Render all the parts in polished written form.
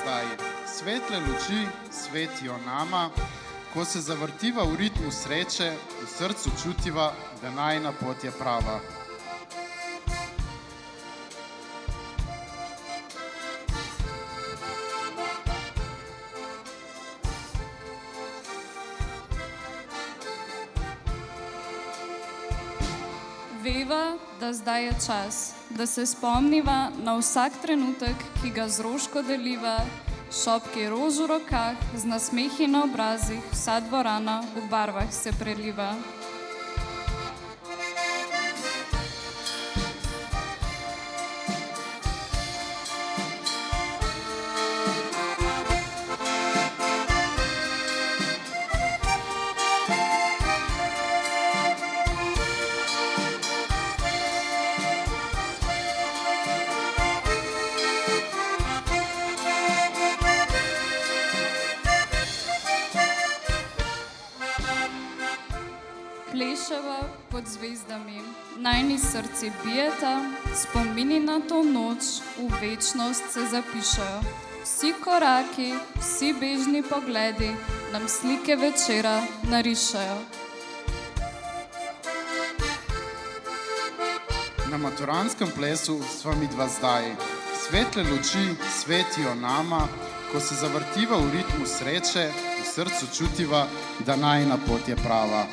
zdaj. Svetle luči svetijo nama, ko se zavrtiva v ritmu sreče, v srcu čutiva, da najina pot je prava. Veva, da zdaj je čas, da se spomniva na vsak trenutek, ki ga z rožko deliva, šopki rož v rokah, z nasmehi na obrazih, vsa dvorana v barvah se preliva. Pleševa pod zvezdami, najni srci bijeta, spomini na to noč v večnost se zapišejo. Vsi koraki, vsi bežni pogledi nam slike večera narišejo. Na maturanskem plesu sva midva zdaj. Svetle luči svetijo nama, ko se zavrtiva v ritmu sreče, v srcu čutiva, da najina pot je prava.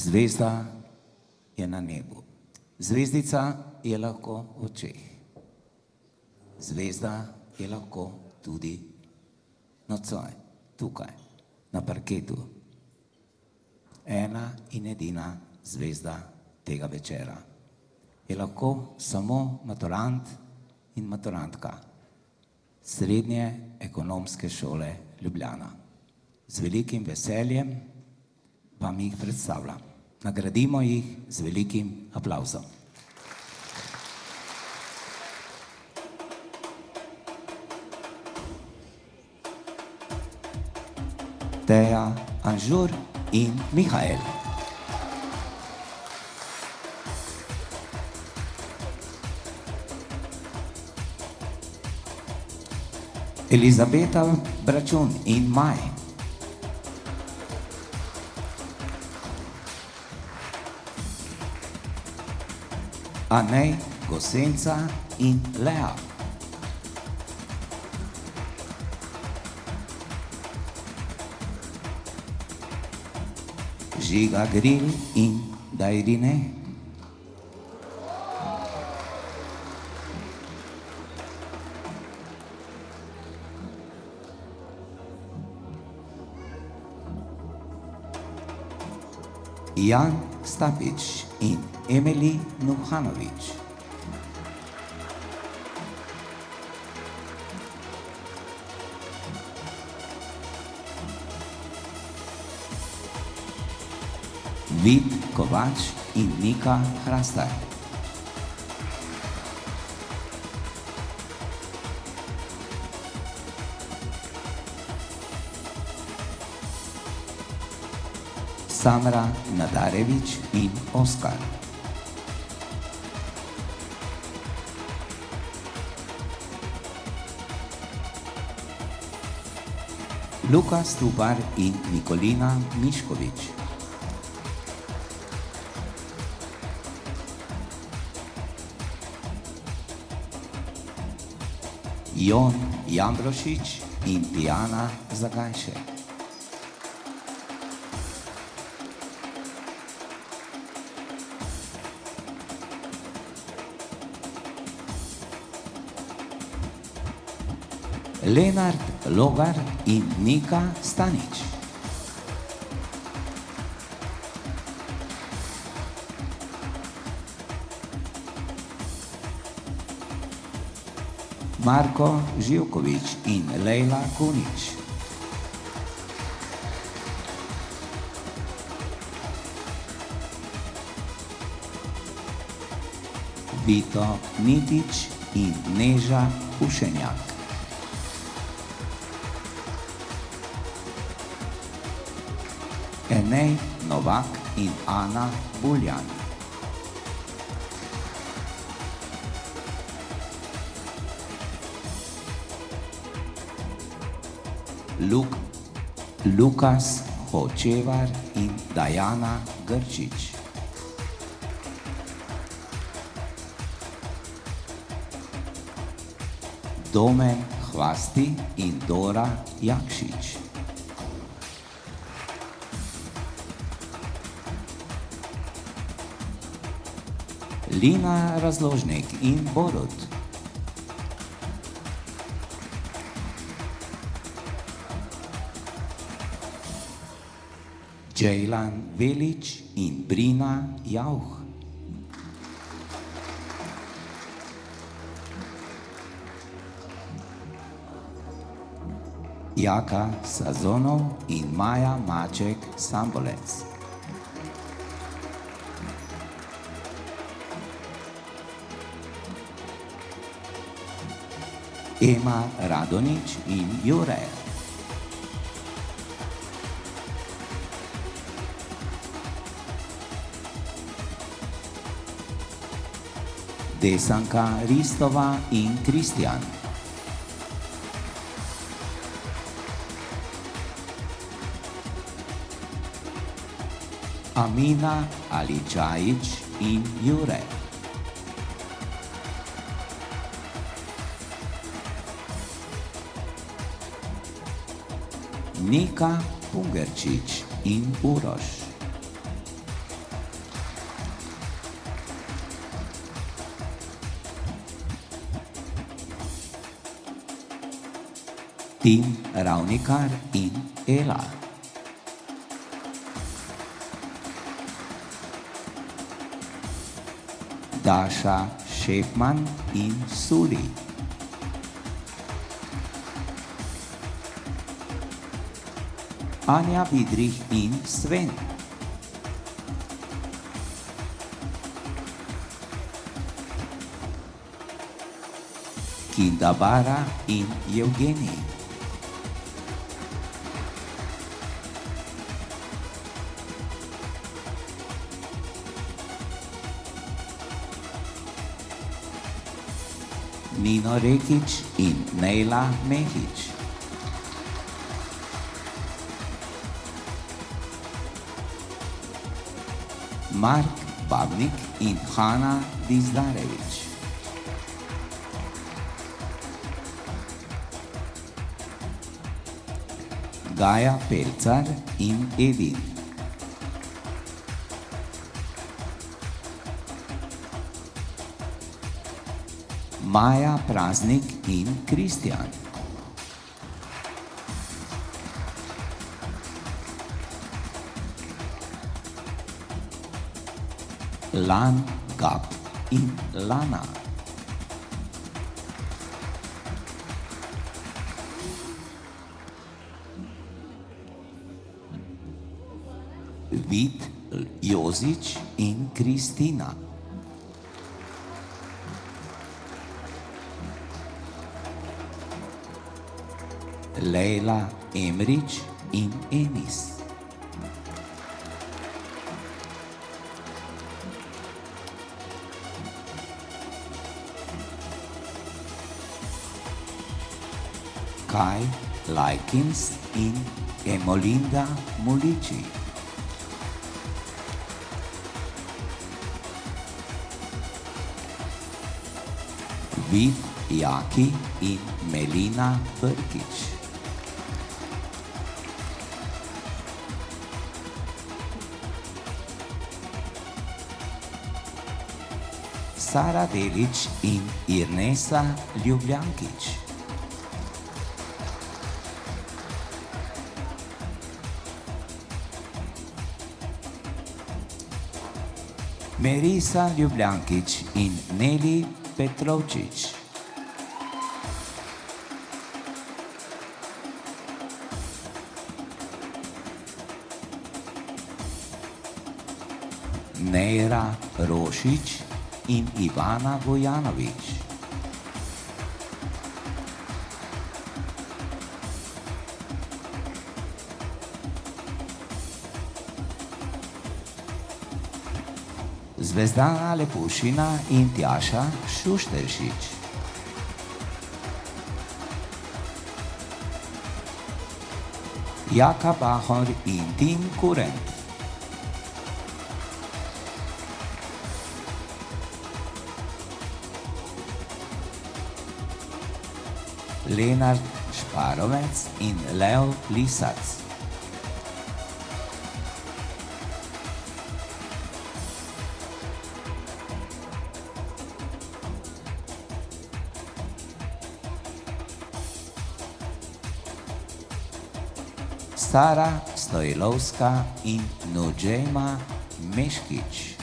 Zvezda je na nebu. Zvezdica je lahko v očeh. Zvezda je lahko tudi nocoj, tukaj, na parketu. Ena in edina zvezda tega večera je lahko samo maturant in maturantka Srednje ekonomske šole Ljubljana. Z velikim veseljem vam jih predstavljam. Nagradimo jih z velikim aplavzom. Teja, Anžur in Mihael. Elizabeta, Bračun in Maj. Anej, Gosenca in Lea. Žiga Gril in Dajrine. Jan Stapič in Emily Nuhanovič. Vid Kovač in Nika Hrastaj. Samra Nadarevič in Oskar. Luka Stupar in Nikolina Miškovič. Jon Jambrošič in Tijana Zagajšek. Lenart Logar in Nika Stanič. Marko Živkovič in Lejla Kunič. Vito Nitič in Neža Pušenjak. Enej Novak in Ana Buljan. Lukas Hočevar in Dajana Grčič. Domen Hvasti in Dora Jakšič. Lina Razložnik in Borut. Jejlan Velič in Brina Jauh. Jaka Sazonov in Maja Maček Sambolec. Ema Radonič in Jure. Desanka Ristova in Kristjan. Amina Aličajič in Jure. Nika Pungerčič in Uroš. Tim Ravnikar in Ela. Daša Šepman in Suli. Anja Vidrih in Sven. Kindabara in Evgenij. Nino Rekič in Nejla Mehič. Mark Babnik in Hana Dizdarevič. Gaja Pelcar in Edin. Maja Praznik in Kristjan. Lan Gap in Lana. Vid Jozič in Kristina. Lejla Emrič in Enis. Kaj Lajkins in Emolinda Muliči. Vid Jaki in Melina Brkič. Sara Delič in Irnesa Ljubljankič. Merisa Ljubljankič in Neli Petrovčič. Neira Rošič in Ivana Vojanovič. Zvezdana Lepušina in Tjaša Šušteršič. Jaka Bahor in Tim Kurent. Lenart Šparovec in Leo Lisac. Sara Stojlovska in Nudžejma Meškič.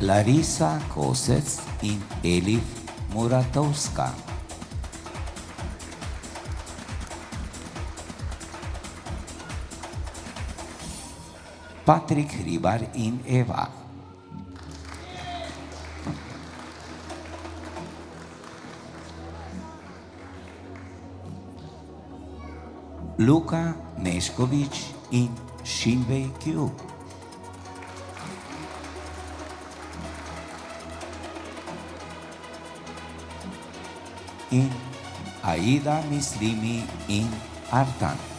Larisa Kosec in Elif Muratovska. Patrik Hribar in Eva. Luka Neškovič in Šinvej Kju. In Aida Mislimi in Artan.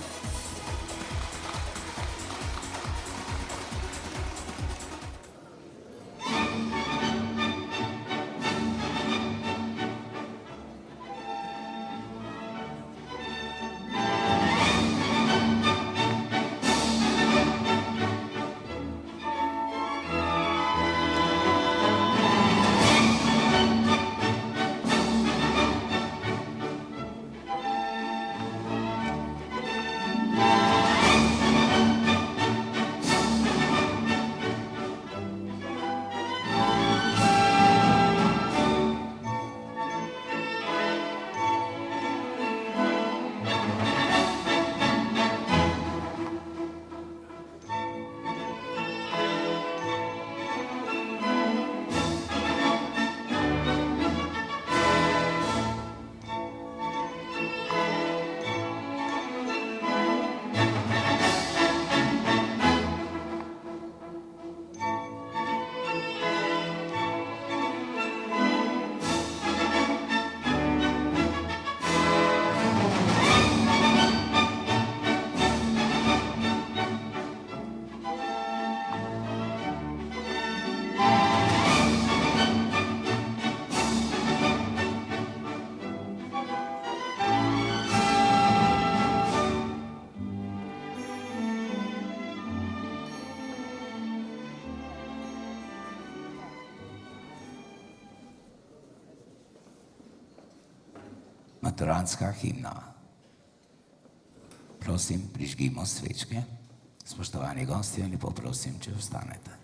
Maturantska himna. Prosim, prižgimo svečke. Spoštovani gostje, lepo prosim, če vstanete.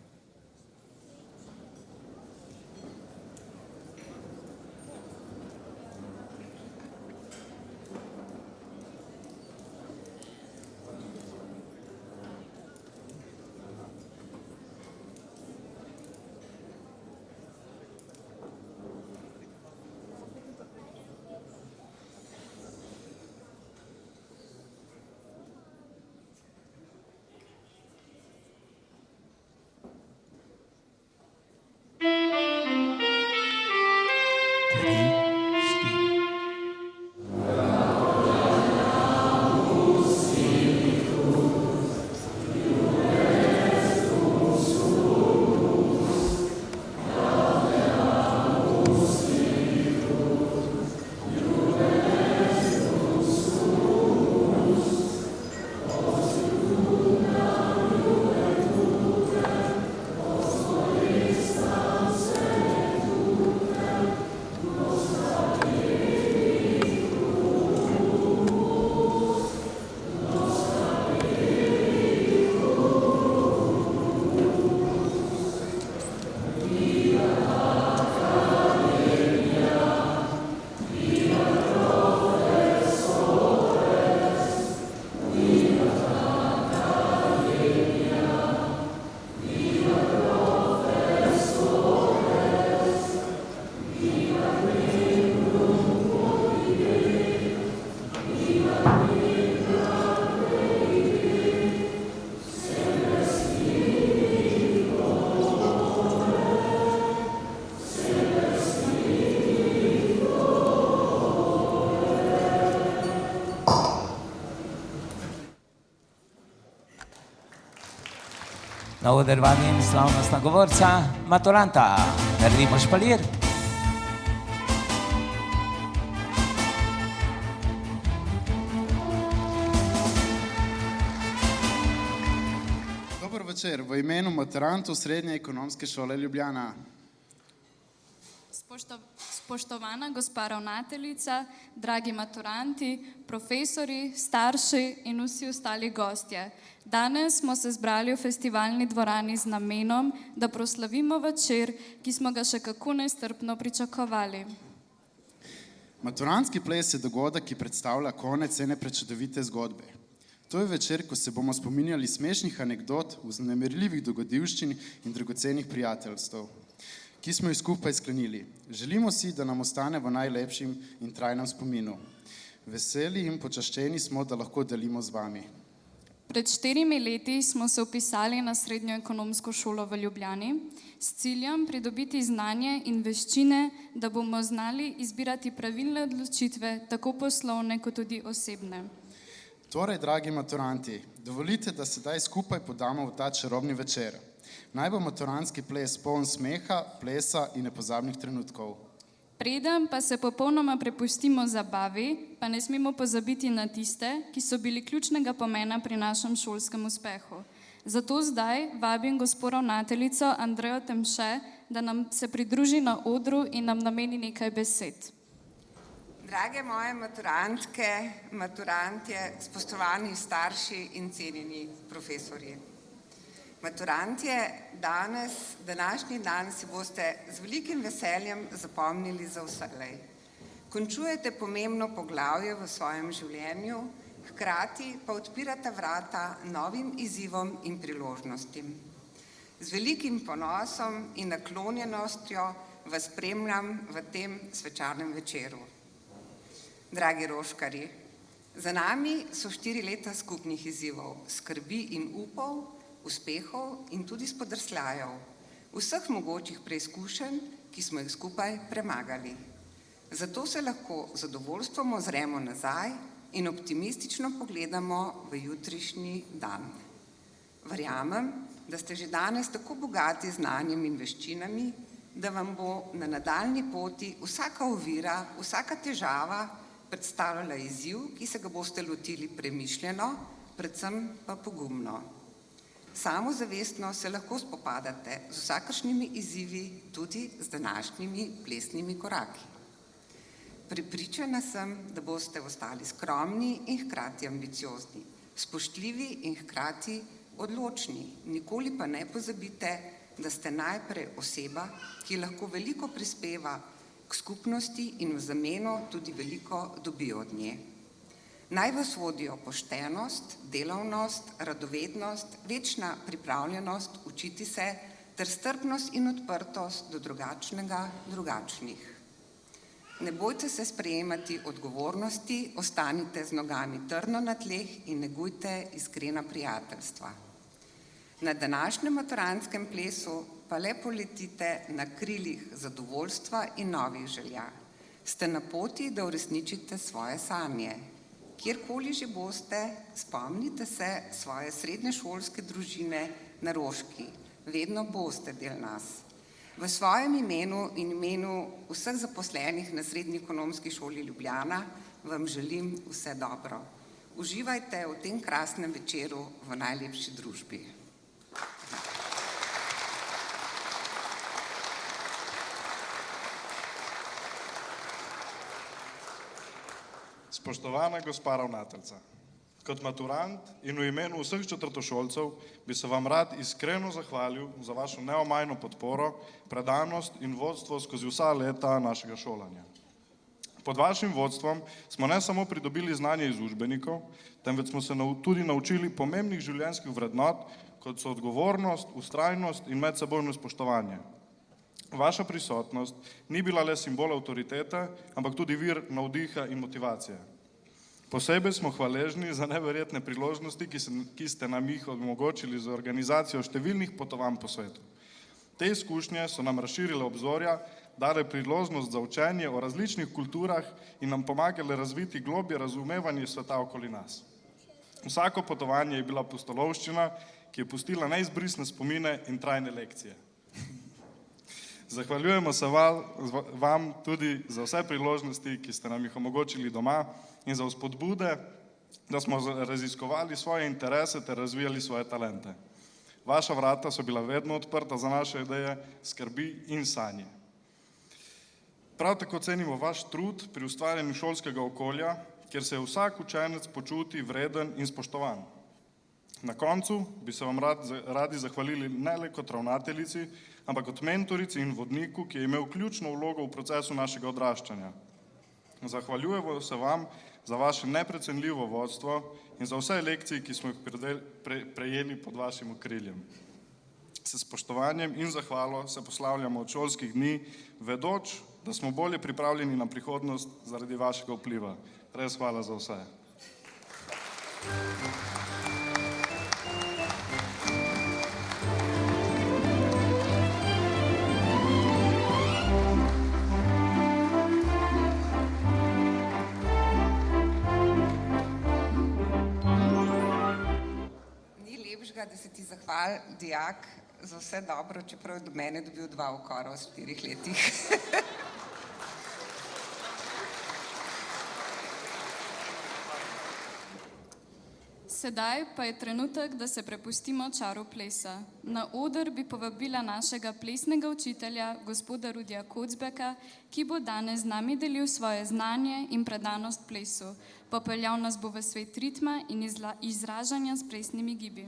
Na oder vabim slavnostna govorca, maturanta. Naredimo špalir. Dober večer, v imenu maturantov Srednje ekonomske šole Ljubljana. Spoštovana gospa ravnateljica, dragi maturanti, profesori, starši in vsi ostali gostje. Danes smo se zbrali v festivalni dvorani z namenom, da proslavimo večer, ki smo ga še kako nestrpno pričakovali. Maturantski ples je dogodek, ki predstavlja konec ene prečudovite zgodbe. To je večer, ko se bomo spominjali smešnih anekdot, vznemirljivih dogodivščin in dragocenih prijateljstev, ki smo jih skupaj sklenili. Želimo si, da nam ostane v najlepšem in trajnem spominu. Veseli in počaščeni smo, da lahko delimo z vami. Pred 4 leti smo se vpisali na Srednjo ekonomsko šolo v Ljubljani s ciljem pridobiti znanje in veščine, da bomo znali izbirati pravilne odločitve, tako poslovne kot tudi osebne. Torej, dragi maturanti, dovolite, da sedaj skupaj podamo v ta čarobni večer. Naj bo maturantski ples poln smeha, plesa in nepozabnih trenutkov. Preden pa se popolnoma prepustimo zabavi, pa ne smemo pozabiti na tiste, ki so bili ključnega pomena pri našem šolskem uspehu. Zato zdaj vabim gospo ravnateljico Andrejo Temše, da nam se pridruži na odru in nam nameni nekaj besed. Drage moje maturantke, maturantje, spoštovani starši in cenjeni profesorji. Maturantje, današnji dan si boste z velikim veseljem zapomnili za vselej. Končujete pomembno poglavje v svojem življenju, hkrati pa odpirate vrata novim izzivom in priložnostim. Z velikim ponosom in naklonjenostjo vas spremljam v tem svečanem večeru. Dragi roškarji, za nami so 4 leta skupnih izzivov, skrbi in upov, uspehov in tudi spodrsljajev, vseh mogočih preizkušenj, ki smo jih skupaj premagali. Zato se lahko z zadovoljstvom ozremo nazaj in optimistično pogledamo v jutrišnji dan. Verjamem, da ste že danes tako bogati znanjem in veščinami, da vam bo na nadaljnji poti vsaka ovira, vsaka težava predstavljala izziv, ki se ga boste lotili premišljeno, predvsem pa pogumno. Samozavestno se lahko spopadate z vsakršnimi izzivi, tudi z današnjimi plesnimi koraki. Prepričana sem, da boste ostali skromni in hkrati ambiciozni, spoštljivi in hkrati odločni. Nikoli pa ne pozabite, da ste najprej oseba, ki lahko veliko prispeva k skupnosti in v zameno tudi veliko dobi od nje. Naj vas vodijo poštenost, delavnost, radovednost, večna pripravljenost učiti se ter strpnost in odprtost do drugačnih. Ne bojte se sprejemati odgovornosti, ostanite z nogami trdno na tleh in negujte iskrena prijateljstva. Na današnjem maturantskem plesu pa le poletite na krilih zadovoljstva in novih želja. Ste na poti, da uresničite svoje sanje. Kjerkoli že boste, spomnite se svoje srednješolske družine na Roški. Vedno boste del nas. V svojem imenu in imenu vseh zaposlenih na Srednji ekonomski šoli Ljubljana vam želim vse dobro. Uživajte v tem krasnem večeru v najlepši družbi. Spoštovana gospa ravnateljica, kot maturant in v imenu vseh četrtošolcev bi se vam rad iskreno zahvalil za vašo neomajno podporo, predanost in vodstvo skozi vsa leta našega šolanja. Pod vašim vodstvom smo ne samo pridobili znanje iz učbenikov, temveč smo se tudi naučili pomembnih življenjskih vrednot, kot so odgovornost, vztrajnost in medsebojno spoštovanje. Vaša prisotnost ni bila le simbol avtoritete, ampak tudi vir navdiha in motivacije. Posebej smo hvaležni za neverjetne priložnosti, ki ste nam jih omogočili za organizacijo številnih potovanj po svetu. Te izkušnje so nam razširile obzorja, dale priložnost za učenje o različnih kulturah in nam pomagale razviti globje razumevanje sveta okoli nas. Vsako potovanje je bila pustolovščina ki je pustila neizbrisne spomine in trajne lekcije. Zahvaljujemo se vam tudi za vse priložnosti, ki ste nam jih omogočili doma in za vzpodbude, da smo raziskovali svoje interese ter razvijali svoje talente. Vaša vrata so bila vedno odprta za naše ideje, skrbi in sanje. Prav tako cenimo vaš trud pri ustvarjanju šolskega okolja, kjer se vsak učenec počuti vreden in spoštovan. Na koncu bi se vam radi zahvalili ne le kot ravnateljici, ampak kot mentorici in vodniku, ki je imel ključno vlogo v procesu našega odraščanja. Zahvaljujemo se vam za vaše neprecenljivo vodstvo in za vse lekcije, ki smo jih prejeli pod vašim okriljem. S spoštovanjem in zahvalo se poslavljamo od šolskih dni, vedoč, da smo bolje pripravljeni na prihodnost zaradi vašega vpliva. Res hvala za vse. Da se ti zahvali, dijak, za vse dobro, čeprav je do mene dobil 2 ukora v 4 letih. Sedaj pa je trenutek, da se prepustimo čaru plesa. Na oder bi povabila našega plesnega učitelja, gospoda Rudija Kocbeka, ki bo danes z nami delil svoje znanje in predanost plesu. Popeljal nas bo v svet ritma in izražanja s plesnimi gibi.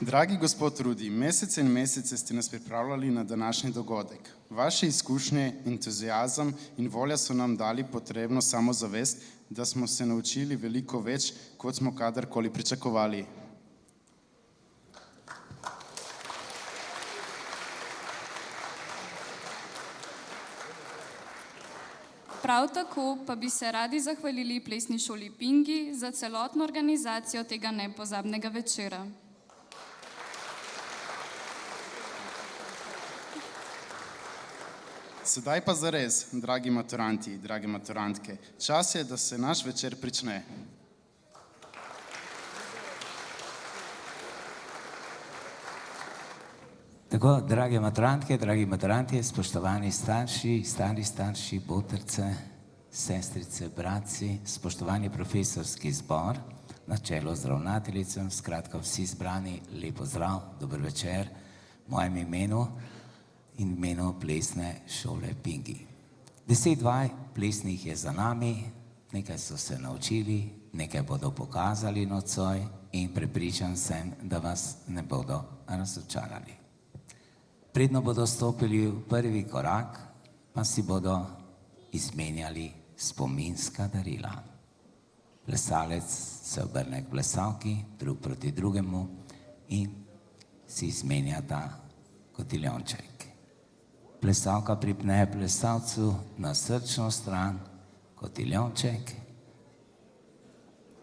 Dragi gospod Rudi, mesece in mesece ste nas pripravljali na današnji dogodek. Vaše izkušnje, entuziazem in volja so nam dali potrebno samozavest, da smo se naučili veliko več, kot smo kadarkoli pričakovali. Prav tako pa bi se radi zahvalili plesni šoli Pingi za celotno organizacijo tega nepozabnega večera. Sedaj pa zares, dragi maturanti, drage maturantke, čas je, da se naš večer prične. Tako, drage maturantke, dragi maturanti, spoštovani starši, stari starši, botrce, sestrice, bratci, spoštovani profesorski zbor, na čelu z ravnateljicem, skratka vsi zbrani, lep pozdrav, dober večer, v mojem imenu in imenu plesne šole Pingi. 10 vaj plesnih je za nami, nekaj so se naučili, nekaj bodo pokazali nocoj in prepričan sem, da vas ne bodo razočarali. Predno bodo stopili v prvi korak, pa si bodo izmenjali spominska darila. Plesalec se obrne k plesalki, drug proti drugemu in si izmenjata kotiljonček. Plesalka pripne plesalcu na srčno stran kotiljonček,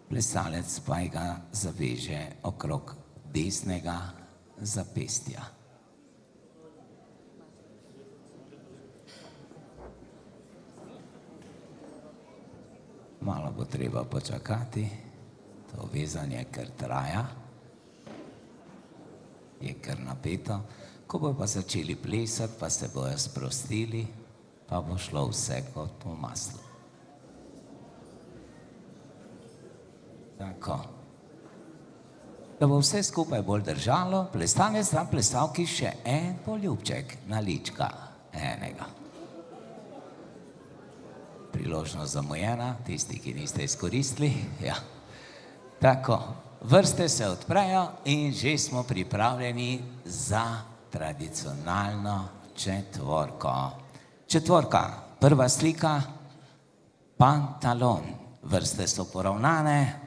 plesalec pa ga zaveže okrog desnega zapestja. Malo bo treba počakati, to vezanje kar traja, je kar napeto. Ko bo pa začeli plesati, pa se bojo sprostili, pa bo šlo vse kot po maslu. Tako. Da bo vse skupaj bolj držalo, plesalec na plesalki še en poljubček na lička enega. Priložnost zamujena, tisti, ki niste izkoristili. Ja. Tako, vrste se odprejo in že smo pripravljeni za tradicionalno četvorko. Četvorka, prva slika, pantalon. Vrste so poravnane,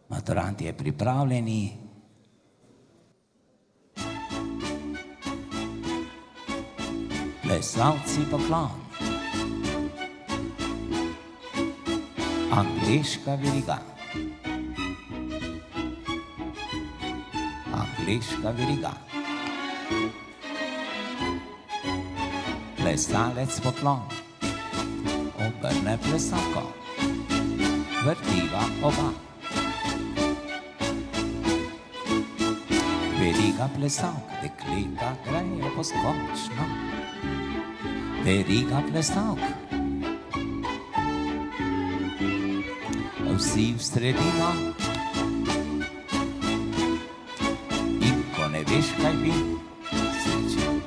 maturant je pripravljeni. Plesalci poklon. Angleška veriga. Angleška veriga. Plesalec poklon. obrne plesako, vrtiva oba. Veriga plesalk, dekleta grejo poskočno. Veriga plesalk. Vsi v sredino. In ko ne veš, kaj bi, srečen.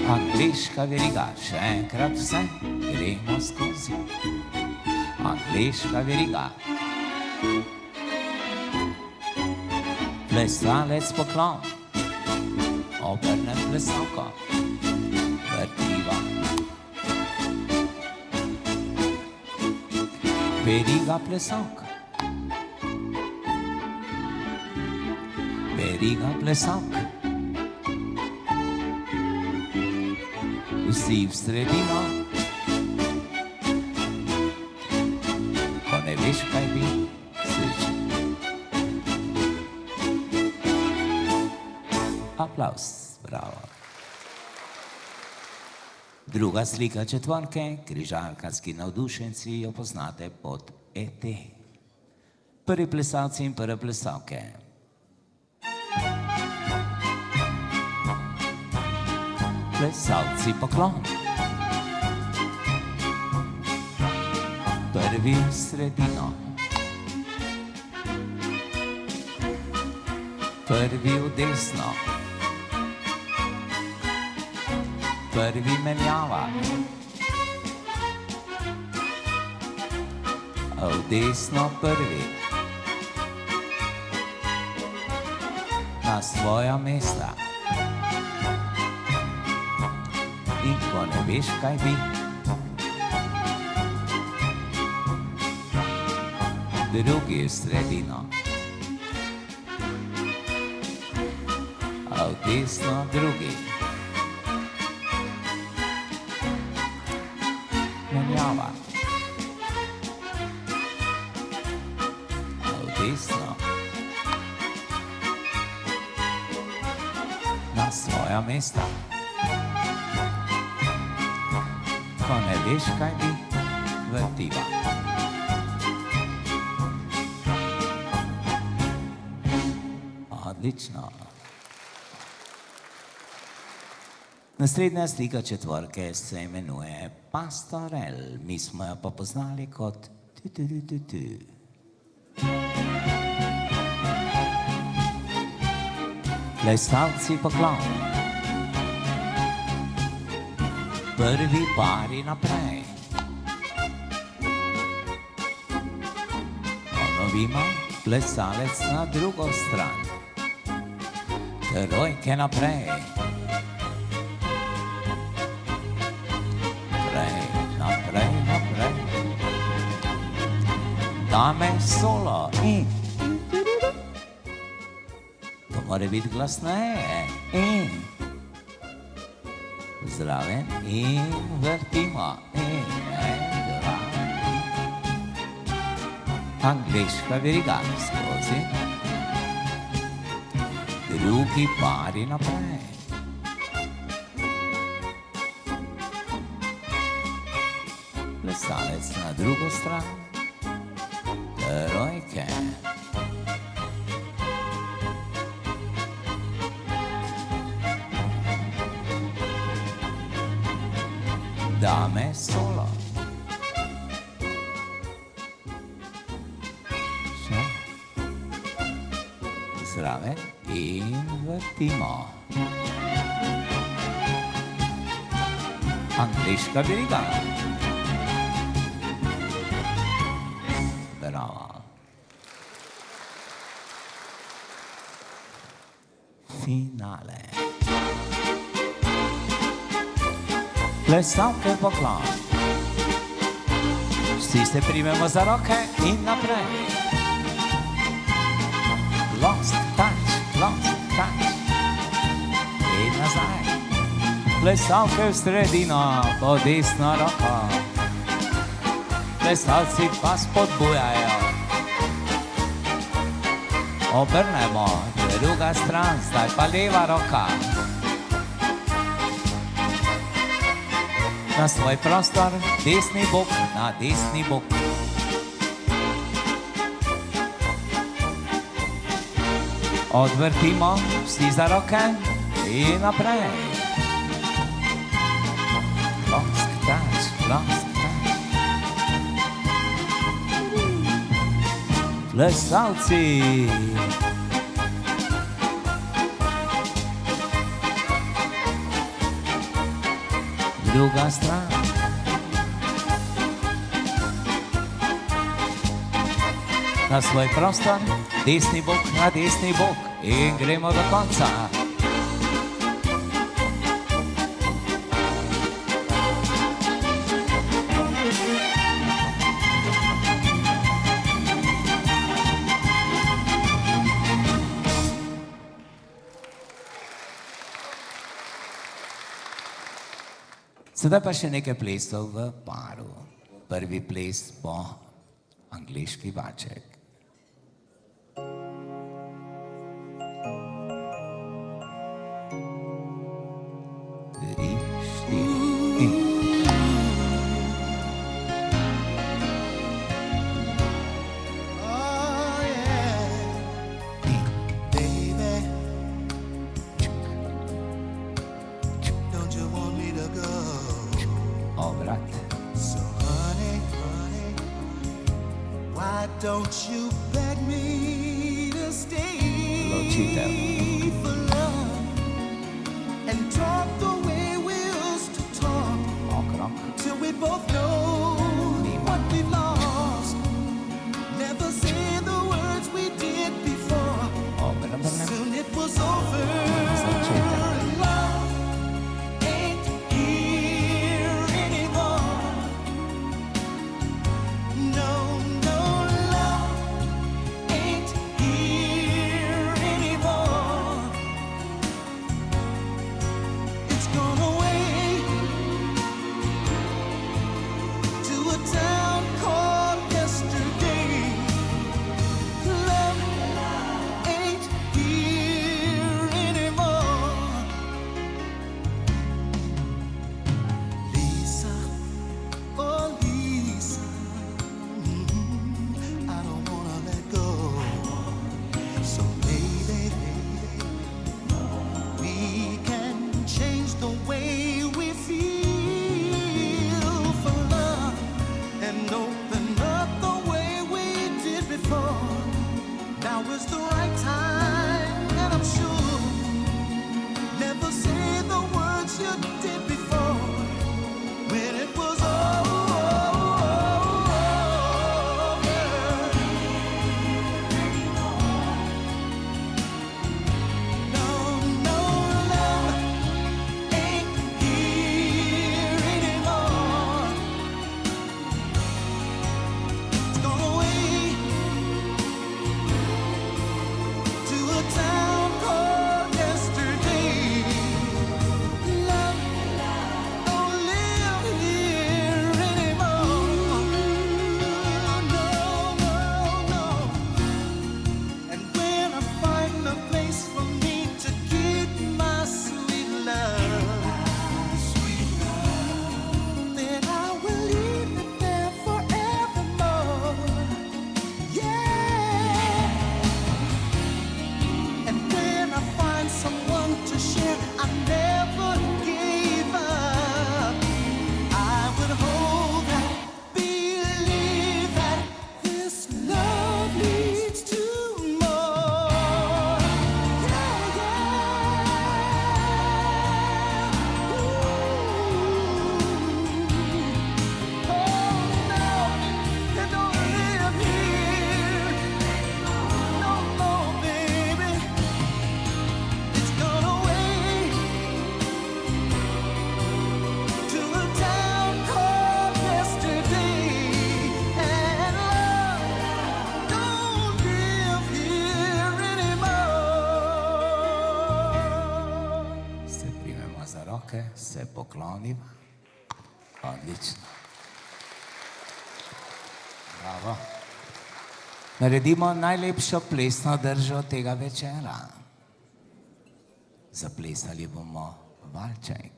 Angleška veriga, še enkrat vse, gremo skozi. Angleška veriga. Plesalec poklon, obrnem plesalko, vrtiva. Veriga plesalka. Veriga plesalka. Vsi v sredino. Ko ne veš, kaj bi, srečen. Aplavz, bravo. Druga slika četvorke, križarkarski navdušenci, jo poznate pod ET. Prvi plesalci in prve plesalke. Plesalci poklon. Prvi v sredino. Prvi v desno. Prvi menjava. V desno prvi. Na svoja mesta. In ko ne veš, kaj bi, drugi v sredino. V desno drugi. Menjava. V desno. Na svoja mesta. Ko ne veš, kaj bi, vrtiva. Odlično. Naslednja slika četvorke se imenuje Pastorel. Mi smo jo pa poznali kot tu. Plesalci poklon. Prvi pari naprej. Ponovimo, plesalec na drugo stran. Trojke naprej. Naprej. Dame solo in. To mora biti glasneje. In. Zraven in vrtimo. In. Angleška veriga skozi. Drugi pari naprej. Plesalec na drugo stran. Trojke. Dame solo. Še. Zraven in vrtimo. Angleška veriga. Bravo. Finale. Plesalke poklon. Vsi se primemo za roke in naprej. Lost touch. In nazaj. Plesalke v sredino, po desno roko. Plesalci pa spodbujajo. Obrnemo, druga stran, zdaj pa leva roka. na svoj prostor, desni bok, na desni bok. Odvrtimo vsi za roke in naprej. Plosk tač, plosk tač. Plesalci. Druga stran. Na svoj prostor, desni bok, na desni bok in gremo do konca. Sedaj pa še nekaj plesov v paru. Prvi ples bo angleški valček. 3, 4 in... Don't you beg me to stay for love and talk the way we used to talk till we both know what we've lost. Never say the words we did before. Soon it was over. Love ain't here anymore. No. Se poklonim. Odlično. Bravo. Naredimo najlepšo plesno držo tega večera. Zaplesali bomo valček.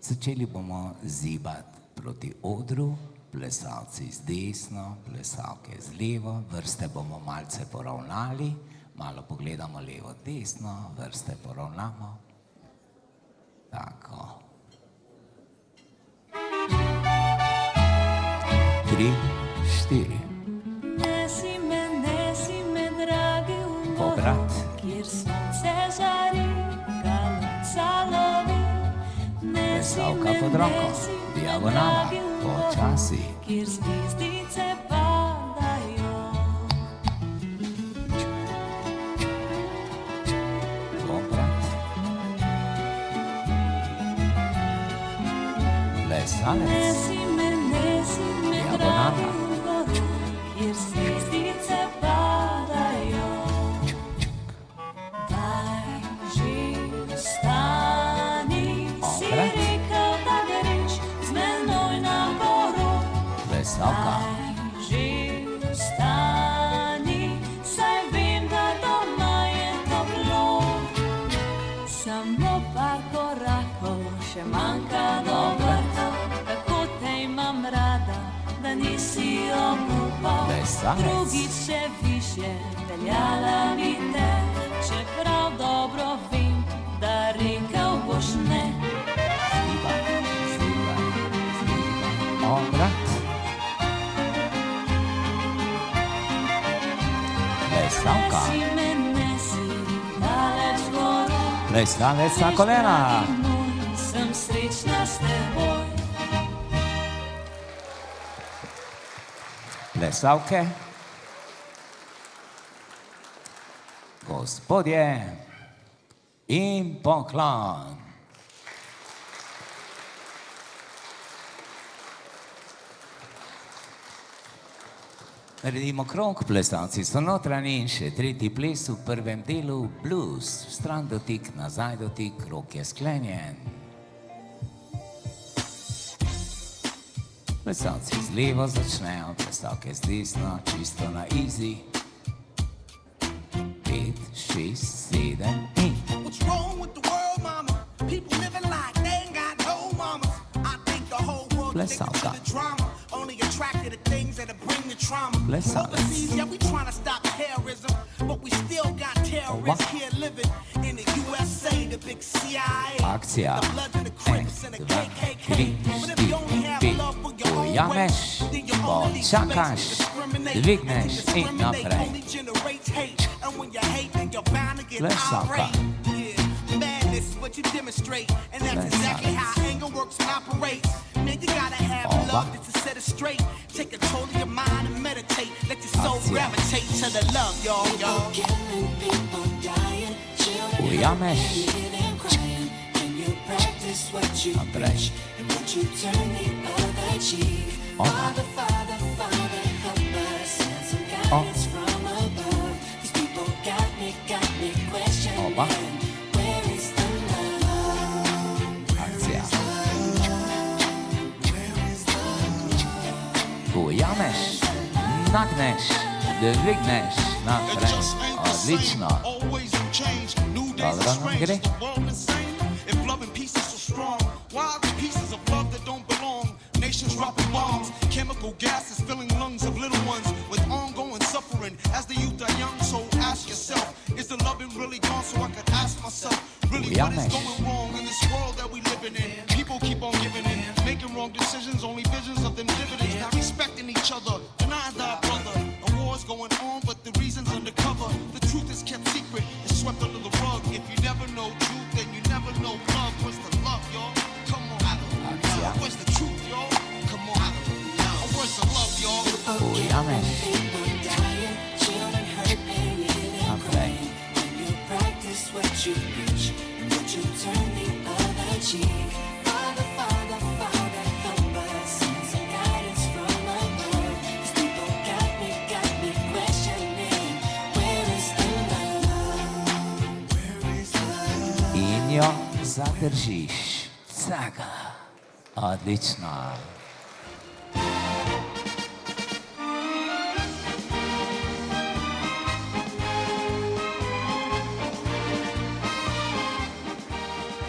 Začeli bomo zibati proti odru, plesalci z desno, plesalke z levo, vrste bomo malce poravnali, malo pogledamo levo, desno, vrste poravnamo. Tako. 3, 4. Nesi me, dragi, v Povrat. morje, kjer sonce žari, kalca lovi. Plesalka pod roko, diagonala, počasi. Kjer zvezdice padajo. Povrat. Plesalec, Nesi me, diagonala. dragi, v morje, kjer zvezdice padajo. Daj že vstani, si Povrat. rekel, da greš z menoj na porod. Plesalka, Že vstani, saj vem, da doma je toplo. Samo par korakov še manjka do vrta, tako te imam rada, da nisi obupal. Plesalec. Drugič še višje peljala bi te, čeprav dobro vem, da rekel boš ne. zibaj, zibaj, zibaj. Povrat. Plesalka, Nesi me, nesi daleč gora. plesalec na kolena. Sem srečna s teboj. Plesalke, gospodje in poklon. Naredimo krog, plesalci so notranji in še tretji ples v prvem delu, blues, stran dotik, nazaj dotik, krog je sklenjen. Plesalci z levo začnejo, plesalke z desno, čisto na easy. 5, 6, 7 in What's wrong with the world, mama? People living like they ain't got no mamas. I think the whole world Bless addicted to our the drama. Only attracted to things that bring the trauma. Bless our Overseas, yeah, we trying to stop terrorism, but we still got terrorists here living in the USA, the big CIA, akcija. the Bloods and the Crips and the 1, 2, KKK. 3, But if you only have 4, love for your own ujameš, race, then you only počakaš, discriminate. dvigneš And in naprej. only generates hate. And when you hate, then you're bound to get Plesalka. irate. Yeah, madness is what you demonstrate, and that's exactly how anger works and operates. Man, you gotta have Oba. love just to set it straight. Take control of your mind and meditate. Let your soul Akcija. gravitate to the love, y'all. Killing people, dying, children Ujameš, and crying. And you practice what you naprej. preach, and what you turn the other cheek. Oba. Father, Father, Father, help us. Send some guidance from above. These people got me questioning. Oba. Where is the love? Akcija. Ujameš, nagneš, dvigneš, naprej. Odlično. Dobro nam gre. If love and peace is so strong, why are the pieces of love that don't belong? Nations dropping bombs, chemical gases filling lungs of little ones with ongoing suffering. As the youth are young, so ask yourself, is the loving really gone? So I could ask myself, really what is going wrong in this world that we living in? People keep on giving in, making wrong decisions, only visions of them dividends, not respecting each other, denying thy brother. A war's going on, but the reason's undercover. The truth is kept secret, it's swept under the rug. If you never know truth, then you never know love. Where's the love, y'all? Come on. Akcja. Where's the truth, y'all? Come on. Where's the love, y'all? Ujameš, People dying, children hurt, and you live naprej. when you practice what you preach, and what you turn the other cheek. Father, Father, Father, help us. Send some guidance from above. These people got me questioning. Where is the love? In jo zadržiš. Caga. Odlično.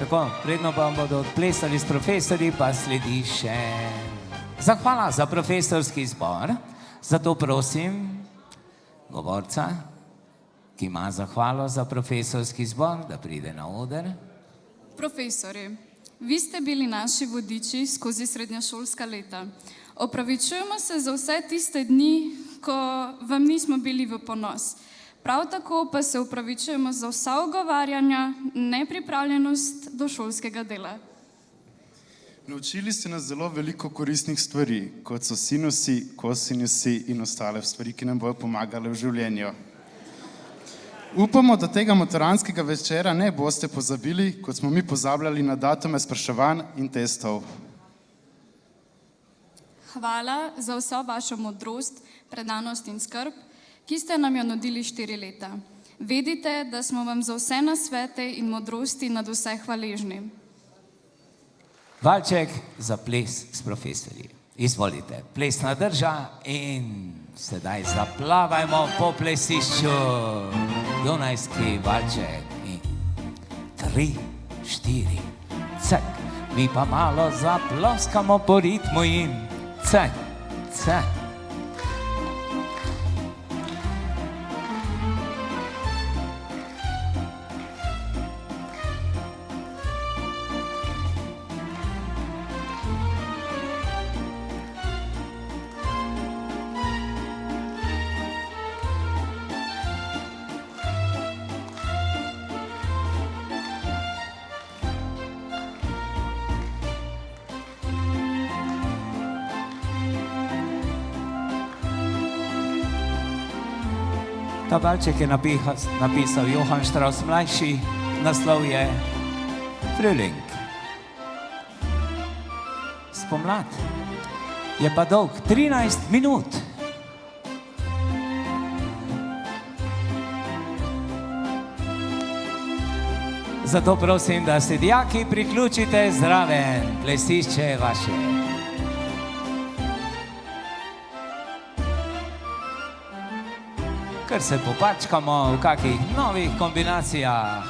Tako, predno pa bodo odplesali s profesorji, pa sledi še zahvala za profesorski zbor. Zato prosim govorca, ki ima zahvalo za profesorski zbor, da pride na oder. Profesori, vi ste bili naši vodiči skozi srednješolska leta. Opravičujemo se za vse tiste dni, ko vam nismo bili v ponos. Prav tako pa se opravičujemo za vsa ogovarjanja, nepripravljenost do šolskega dela. Naučili ste nas zelo veliko koristnih stvari, kot so sinusi, kosinusi in ostale stvari, ki nam bodo pomagale v življenju. Upamo, da tega maturantskega večera ne boste pozabili, kot smo mi pozabljali na datume spraševanj in testov. Hvala za vso vašo modrost, predanost in skrb, ki ste nam jo nudili 4 leta. Vedite, da smo vam za vse nasvete in modrosti nad vse hvaležni. Valček za ples s profesorji. Izvolite, plesna drža in sedaj zaplavajmo po plesišču. Dunajski valček in 3, 4, cek. Mi pa malo zaploskamo po ritmu in cek, cek. Ta valček je napisal Johann Strauss mlajši, naslov je Frühling. Spomlad je pa dolg 13 minut. Zato prosim, da se dijaki priključite zraven, plesišče je vaše. Ker se popačkamo v kakih novih kombinacijah.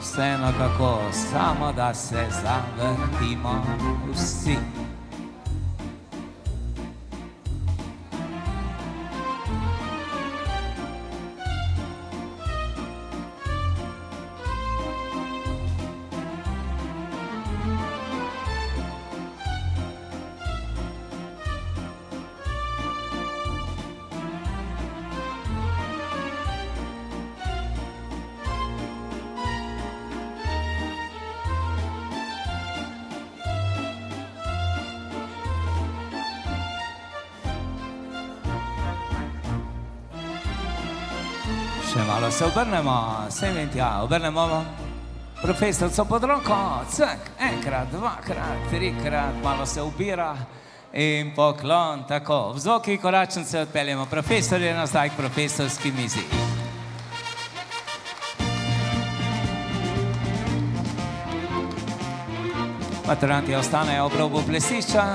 Vseeno kako, samo da se zavrtimo vsi. Še malo se obrnemo, sem in tja, obrnemo profesorco pod roko, cek, enkrat, dvakrat, trikrat, malo se ubira in poklon, tako. V zvoki koračnice odpeljemo profesorje nazaj k profesorski mizi. Maturanti ostanejo ob robu plesišča.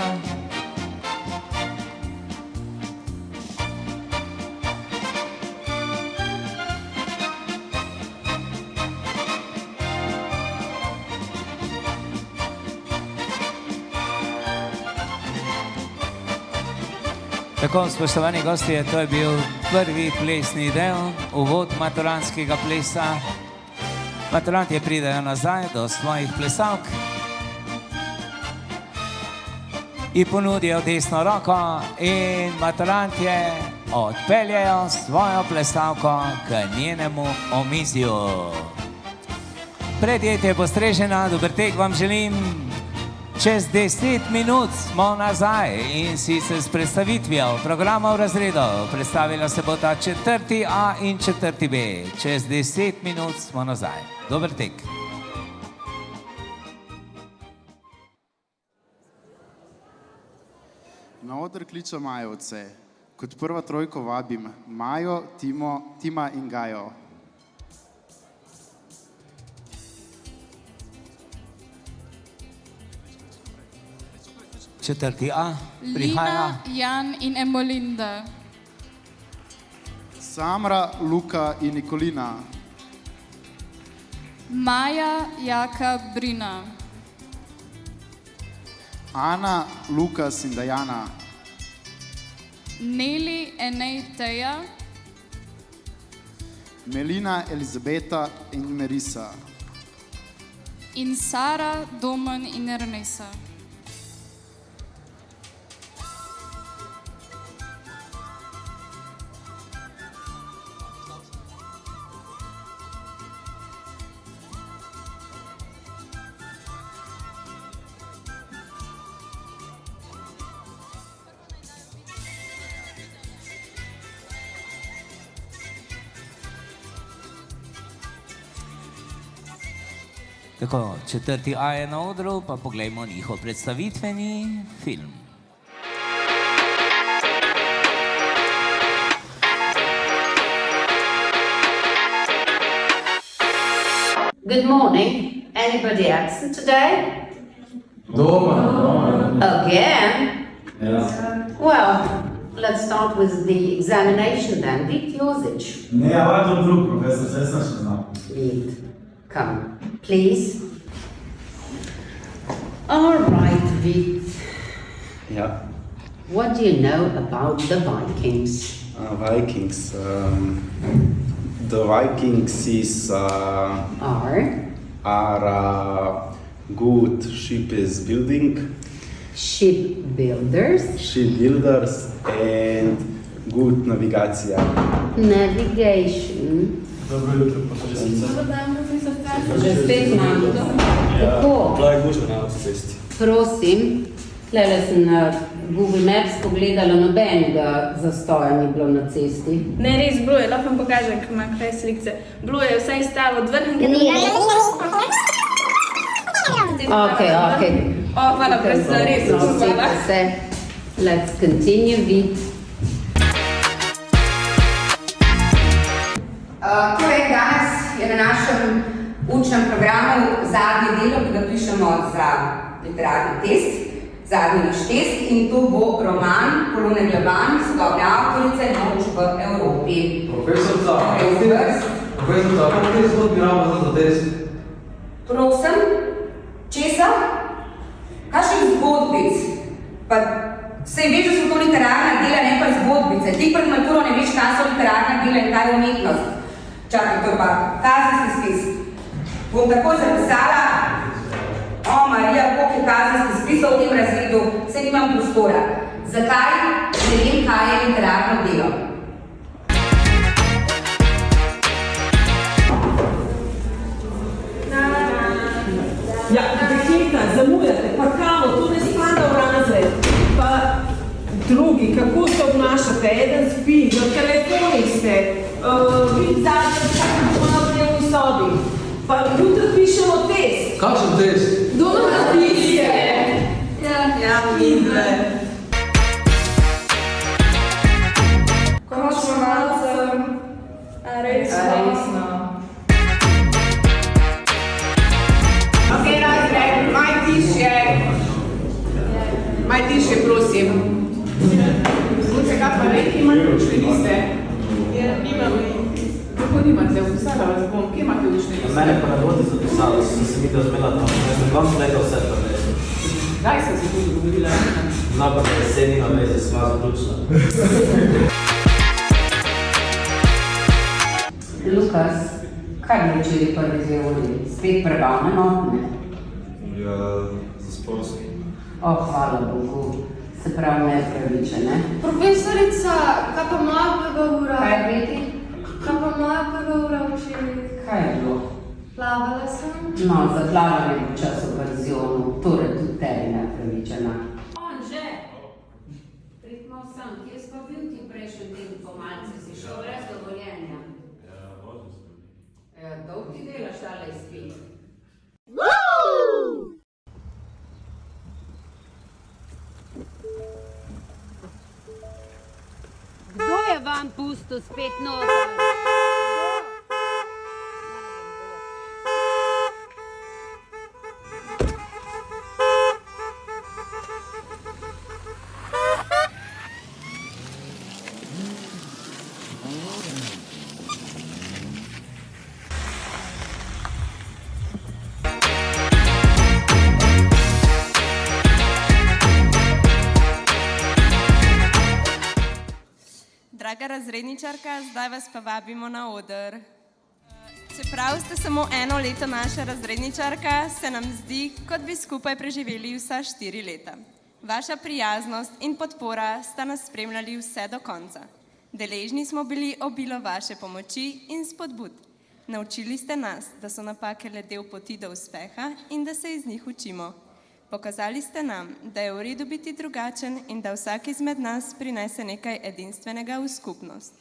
Tako, spoštovani gostje, to je bil prvi plesni del, uvod maturantskega plesa. Maturantje pridejo nazaj do svojih plesalk in ponudijo desno roko in maturantje odpeljejo svojo plesalko k njenemu omizju. Predjed je postrežena, dober tek vam želim. Čez 10 minut smo nazaj in sicer s predstavitvijo programov razredov. Predstavila se bo ta 4A in 4B. Čez 10 minut smo nazaj. Dober tek. Na oder kličem Majovce. Kot prva trojko vabim Majo, Tima in Gajo. Četrti A prihaja. Lina, Jan in Emolinda. Samra, Luka in Nikolina. Maja Jaka Brina, Ana, Lukas in Dajana, Neli Enej Teja, Melina, Elizabeta in Merisa, in Sara, Domen in Ernesa. Tako, 4A je na odru, pa poglejmo njihov predstavitveni film. Good morning. Anybody absent today? Again? Well, let's start with the examination then. Vit Jozic. Ne, ovaj je to drug profesor, saj sem še znal. Vit, come, please. All right, Vit. Yeah, What do you know about the Vikings? Vikings. The Vikings is are good shipbuilding, Shipbuilders. shipbuilders and good navigacija. Navigation. Dobro jutro, profesorica. Že spet imamo. Tako, Bila je gužva na avtocesti. prosim. Tlele sem na Google Maps pogledala, nobenega zastoja ni bilo na cesti. Ne, res, bilo je, lahko vam pokažem, ker ima kaj slikce. Bilo je vsaj stalo od vrhnega. Okay. O, hvala, presla, res, hvala. Prosite se. Let's continue with. Torej, danes je na našem učnem programu zadnje delo, ki ga pišemo za literarni test, zadnji naš test, in to bo roman Polone Glavan, sodobne avtorice Noč v Evropi. Profesorica, kako je zgodbi rama za test? Prosim, česa? Kakšnih zgodbic? Pa sej veš, da so to literarna dela, ne pa zgodbice. Ti pred maturo ne veš, kaj so literarna dela in kaj je umetnost. Čakaj, to je pa kazenski spis. Bom takoj zapisala, o Marija, koliko je kazenski spisov v tem razredu, saj nimam prostora. Zakaj? Ne vem, kaj je literarno delo. Ja, dekleta, zamujate, pa kavo, tu ne spada v razred. Pa drugi, kako se obnašate, eden spi, na telefonih ste, vi zadnje vsake doma v dnevni sobi. Pa jutri pišemo test. Kakšen test? Doma napišite. Ja, vidle. Končno malce, a resno. Okay, razred, maj tišje, prosim. Slučaj, kaj pa reki, imate učne liste? Nimam. Kako nimate? Vpisala vas bom, kje imate učne liste? Mene pa ne bodi zapisala, sem se videl zmela tam, jaz sem vam gledal vse to vezi. Kdaj sem se tu dogovorila? Znapa da jeseni na vezi, sva zaključila. Lukas, kaj bi včeraj prvi zjevali? Spet prebavne notne? Ja, zaspal sem. Hvala Bogu. Se pravi nepravičene. Profesorica, kaj pa moja prva ura? Kaj je biti? Kaj pa moja prva ura včeraj? Kaj je bilo? Plavala sem. No, za plavanje v času v penzionu, torej tudi tebi nepravičena. Anže, pridmo sem, kje si pa bil ti prejšnji teden po malce, si šel brez dovoljenja? Ja, vozil sem. Ja, dolg ti delaš tale izpit? Kdo je vam pustil spet noter? Draga razredničarka, zdaj vas pa vabimo na oder. Čeprav ste samo 1 leto naša razredničarka, se nam zdi, kot bi skupaj preživeli vsa 4 leta. Vaša prijaznost in podpora sta nas spremljali vse do konca. Deležni smo bili obilo vaše pomoči in spodbud. Naučili ste nas, da so napake le del poti do uspeha in da se iz njih učimo. Pokazali ste nam, da je v redu biti drugačen in da vsak izmed nas prinese nekaj edinstvenega v skupnost.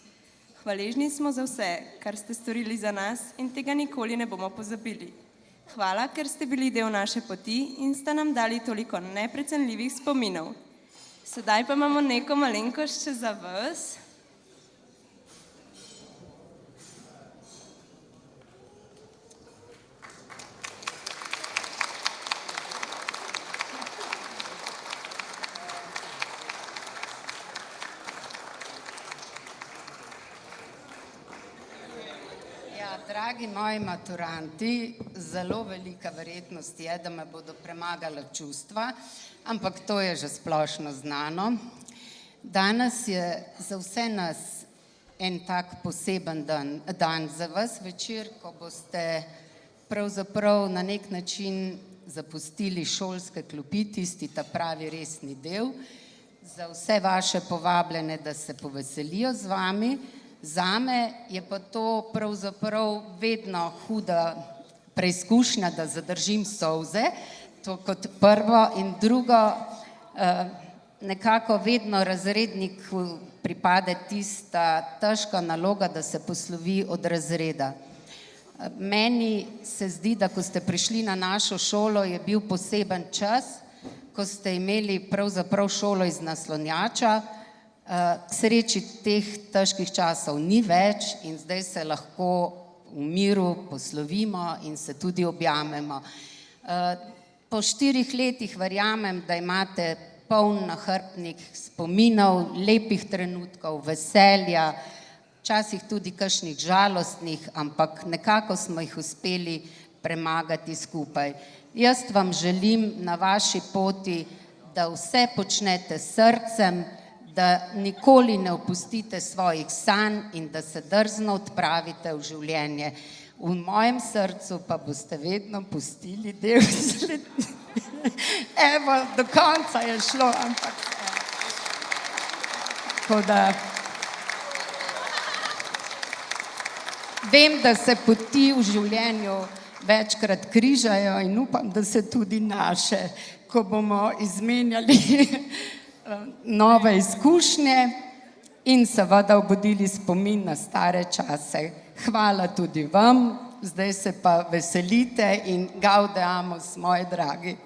Hvaležni smo za vse, kar ste storili za nas in tega nikoli ne bomo pozabili. Hvala, ker ste bili del naše poti in ste nam dali toliko neprecenljivih spominov. Sedaj pa imamo neko malenkost še za vas. Dragi moji maturanti, zelo velika verjetnost je, da me bodo premagala čustva, ampak to je že splošno znano. Danes je za vse nas en tak poseben dan za vas večer, ko boste pravzaprav na nek način zapustili šolske klopi, tisti ta pravi resni del, za vse vaše povabljene, da se poveselijo z vami. Zame je pa to pravzaprav vedno huda preizkušnja, da zadržim solze, to kot prvo, in drugo, nekako vedno razredniku pripade tista težka naloga, da se poslovi od razreda. Meni se zdi, da ko ste prišli na našo šolo, je bil poseben čas, ko ste imeli pravzaprav šolo iz naslonjača. K sreči teh težkih časov ni več in zdaj se lahko v miru poslovimo in se tudi objamemo. Po 4 letih verjamem, da imate poln nahrbtnik spominov, lepih trenutkov, veselja, včasih tudi kakšnih žalostnih, ampak nekako smo jih uspeli premagati skupaj. Jaz vam želim na vaši poti, da vse počnete s srcem, da nikoli ne opustite svojih sanj in da se drzno odpravite v življenje. V mojem srcu pa boste vedno pustili del sledi. Evo, do konca je šlo, ampak tako da vem, da se poti v življenju večkrat križajo in upam, da se tudi naše, ko bomo izmenjali nove izkušnje in seveda obudili spomin na stare čase. Hvala tudi vam, zdaj se pa veselite in gaudeamus, moji dragi.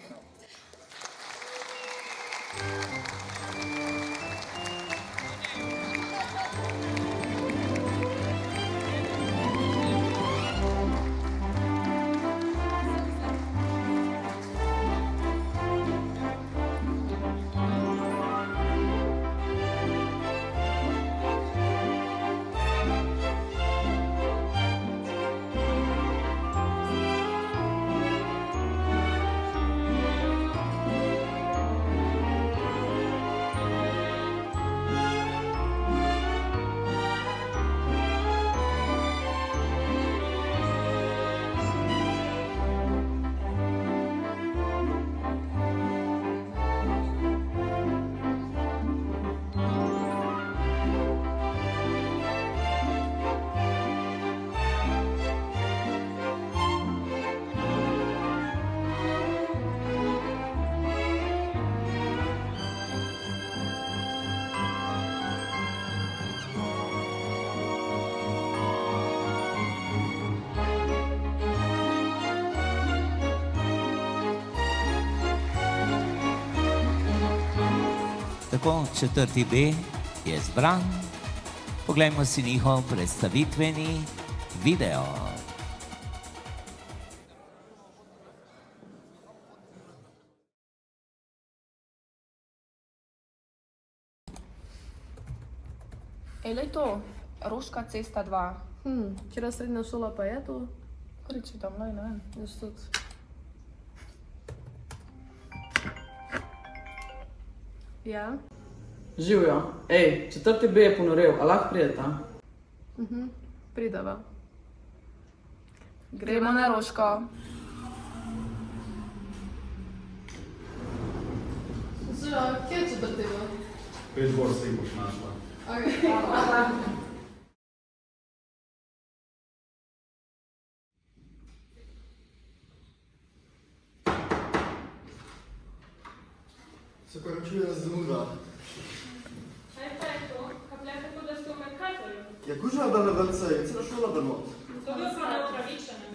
Tako, 4. B je zbran. Poglejmo si njihov predstavitveni video. Elej to, Roška cesta 2. Kjera srednja šola pa je to? Kriči tam, ne vem, jaz tudi. Ja. Živjo. Ej, 4. B je ponorel, a lahko prideta? Prideva. Gremo na Roško. Kje je 4. B? 5 gor se jih boš našla. Se opravičujem za zamudo. Kaj pa je to? Kaplja tako, da ste v Merkatorju? Ja, kužila da na vrce, je cela šola da not. To bi pa neupravičenem.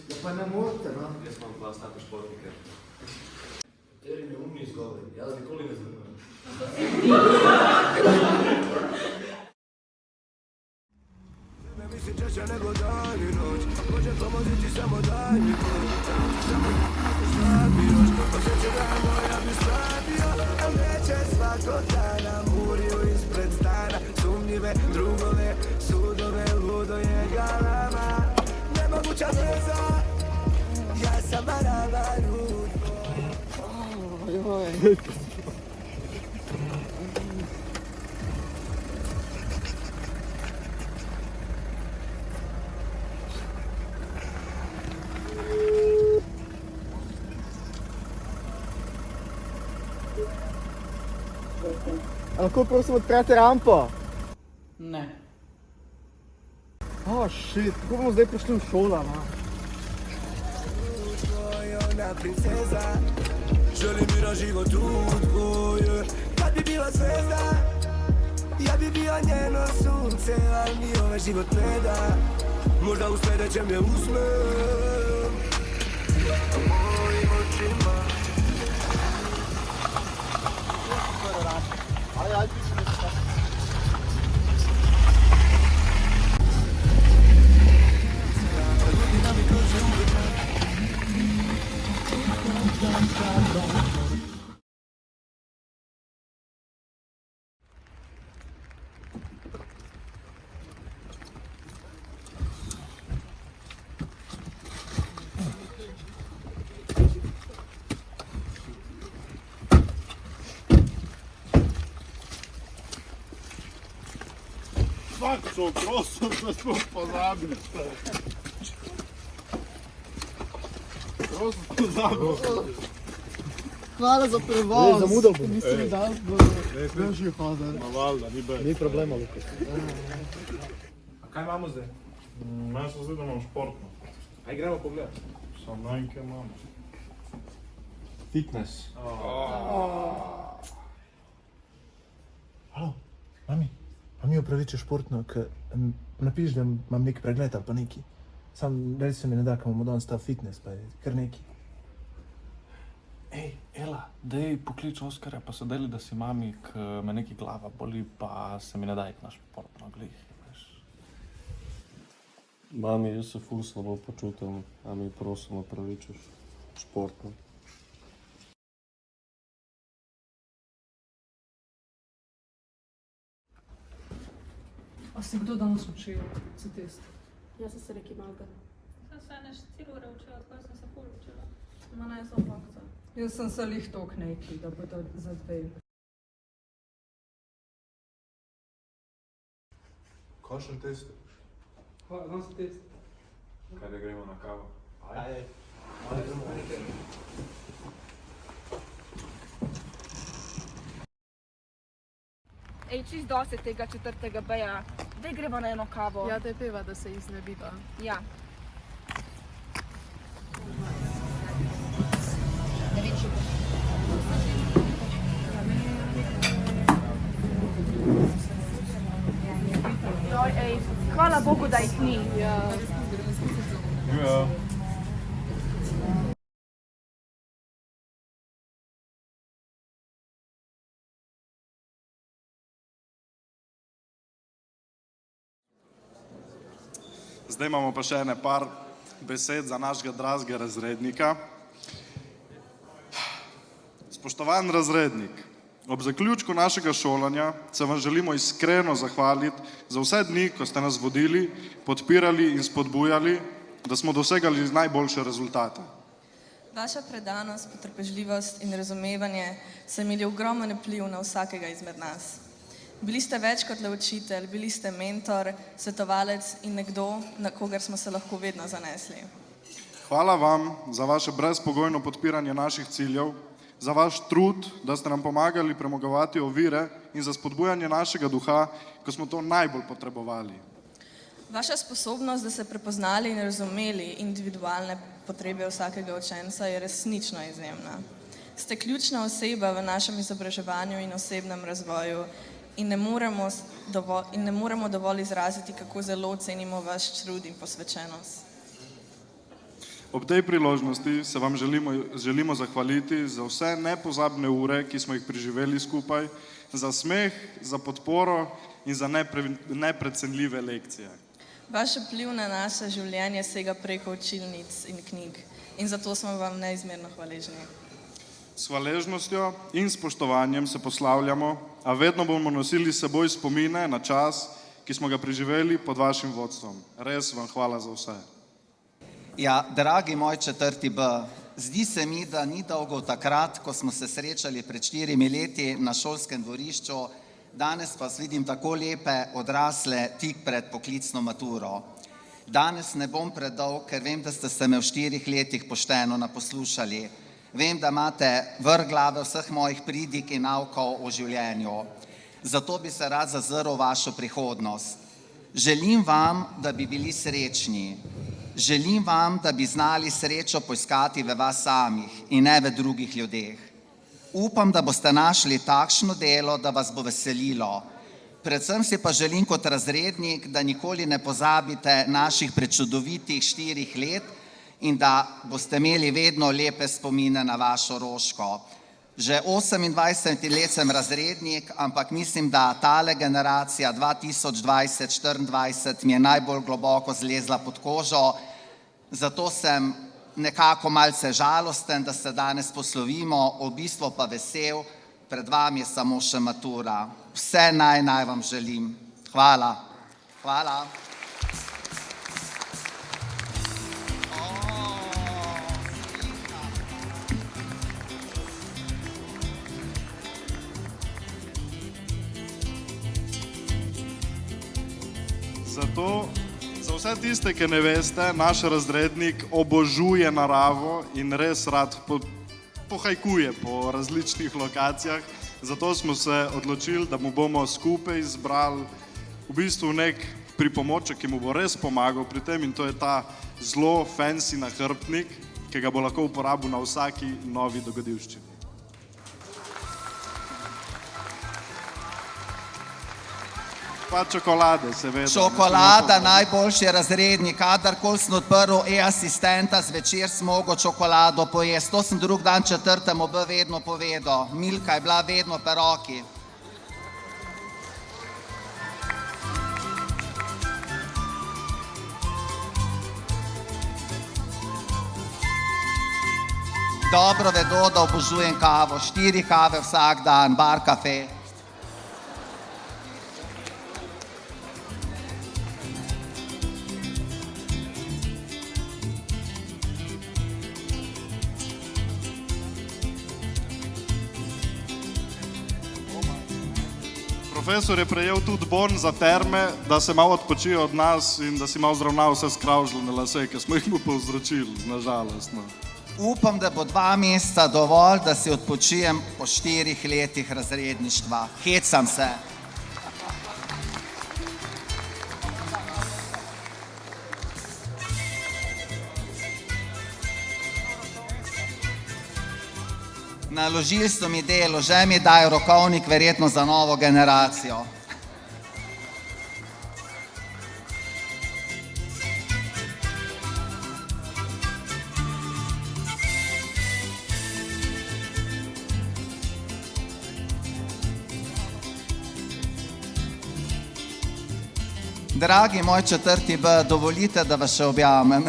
Ja, pa ne morate, no. Jaz imam dva stata športnike. Kateri neumni izgovori, jaz nikoli ne zanimam. Mi si češća nego dan i noć, može pomoziti samo dan i noć. Slabio, osjećam da je moja bi slabio, a neće svakog dana murio ispred stana. Sumnjive drugove, sudove, ludo je galama. Nemoguća veza, ja sam marava rudno. Lahko prosim odprete rampo? Ne. Shit, kako bomo zdaj prišli v šolo, no? Ona princeza, želim bi na životu tvoje. Kad bi bila zvezda, ja bi bio njeno sunce, ali mi ovaj život ne da. Možda u sljedećem je uzmem. U mojim očima. Ajde, Fakso, prosim, da smo pozabili. Prosim, pozabili. Hvala za prevoz. Zamudil bom. Nisi mi dal, grem že hoditi. Valjda, ni bez. Ni problema, Lukas. A kaj imamo zdaj? Jaz se zdaj, da imam športno. Aj gremo pogledat. Sam najke imam. Fitness. Halo, mami, a mi opraviče športno, ker napiš, da imam neki pregled ali pa neki. Sam res se mi ne da, ker imamo danes ta fitness, pa je kar neki. Ej, Ela, daj poklič Oskarja, pa so dali, da si mami, ker me neki glava boli, pa se mi ne da iti na športno, glih. Mami, jaz se ful slabo počutim, a mi prosim opravičeš športno. A si kdo danes učil za test? Jaz sem se neki malga. Sem se ne 4 ure učila, tako sem se ful učila. Ma ne, sem fakta. Jaz sem se lih tok neki, da bodo za 2. Kakšen test? Danes test. Kaj da gremo na kavo? Ajde. Ej, čist dosti tega 4. B-ja. Daj gremo na eno kavo. Ja, te peva, da se iznebiva. Ja. Joj, ej, hvala Bogu, da jih ni. Ja. Ja. Zdaj imamo pa še ene par besed za našega dragega razrednika. Spoštovan razrednik, ob zaključku našega šolanja se vam želimo iskreno zahvaliti za vse dni, ko ste nas vodili, podpirali in spodbujali, da smo dosegali najboljše rezultate. Vaša predanost, potrpežljivost in razumevanje so imeli ogromen vpliv na vsakega izmed nas. Bili ste več kot le učitelj, bili ste mentor, svetovalec in nekdo, na kogar smo se lahko vedno zanesli. Hvala vam za vaše brezpogojno podpiranje naših ciljev, za vaš trud, da ste nam pomagali premagovati ovire in za spodbujanje našega duha, ko smo to najbolj potrebovali. Vaša sposobnost, da ste prepoznali in razumeli individualne potrebe vsakega učenca, je resnično izjemna. Ste ključna oseba v našem izobraževanju in osebnem razvoju in ne moremo dovolj izraziti, kako zelo cenimo vaš trud in posvečenost. Ob tej priložnosti se vam želimo zahvaliti za vse nepozabne ure, ki smo jih preživeli skupaj, za smeh, za podporo in za neprecenljive lekcije. Vaš vpliv na naše življenje sega preko učilnic in knjig in zato smo vam neizmerno hvaležni. S hvaležnostjo in spoštovanjem se poslavljamo, a vedno bomo nosili s seboj spomine na čas, ki smo ga preživeli pod vašim vodstvom. Res vam hvala za vse. Ja, dragi moj 4B, zdi se mi, da ni dolgo od takrat, ko smo se srečali pred 4 leti na šolskem dvorišču, danes pa vidim tako lepe odrasle tik pred poklicno maturo. Danes ne bom predolg, ker vem, da ste se me v 4 letih pošteno naposlušali. Vem, da imate vrh glave vseh mojih pridig in naukov o življenju. Zato bi se rad zazrl v vašo prihodnost. Želim vam, da bi bili srečni. Želim vam, da bi znali srečo poiskati v vas samih in ne v drugih ljudeh. Upam, da boste našli takšno delo, da vas bo veselilo. Predvsem si pa želim kot razrednik, da nikoli ne pozabite naših prečudovitih 4 let in da boste imeli vedno lepe spomine na vašo Roško. Že 28 let sem razrednik, ampak mislim, da tale generacija 2020-2024 mi je najbolj globoko zlezla pod kožo, zato sem nekako malce žalosten, da se danes poslovimo, v bistvu pa vesel, pred vami je samo še matura. Vse naj vam želim. Hvala. Hvala. Zato, za vse tiste, ki ne veste, naš razrednik obožuje naravo in res rad pohajkuje po različnih lokacijah. Zato smo se odločili, da mu bomo skupaj izbrali v bistvu nek pripomoček, ki mu bo res pomagal pri tem, in to je ta zelo fancy nahrbtnik, ki ga bo lahko uporabil na vsaki novi dogodivščini. Pa čokolade, seveda. Čokolada, najboljši razrednik, kadarkoli sem odprl e-asistenta, zvečer sem mogel čokolado pojesti. To sem drug dan 4. B vedno povedal. Milka je bila vedno pri roki. Dobro vedo, da obožujem kavo, 4 kave vsak dan, bar kafe. Profesor je prejel tudi bon za terme, da se malo odpočije od nas in da si malo zravnal vse skravžljene lase, ki smo jih mu povzročili, nažalost. Upam, da bo 2 meseca dovolj, da si odpočijem po 4 letih razredništva. Hecam se. Naložili so mi delo, že mi dajo rokovnik, verjetno za novo generacijo. Dragi moj 4B, dovolite, da vas še objamem.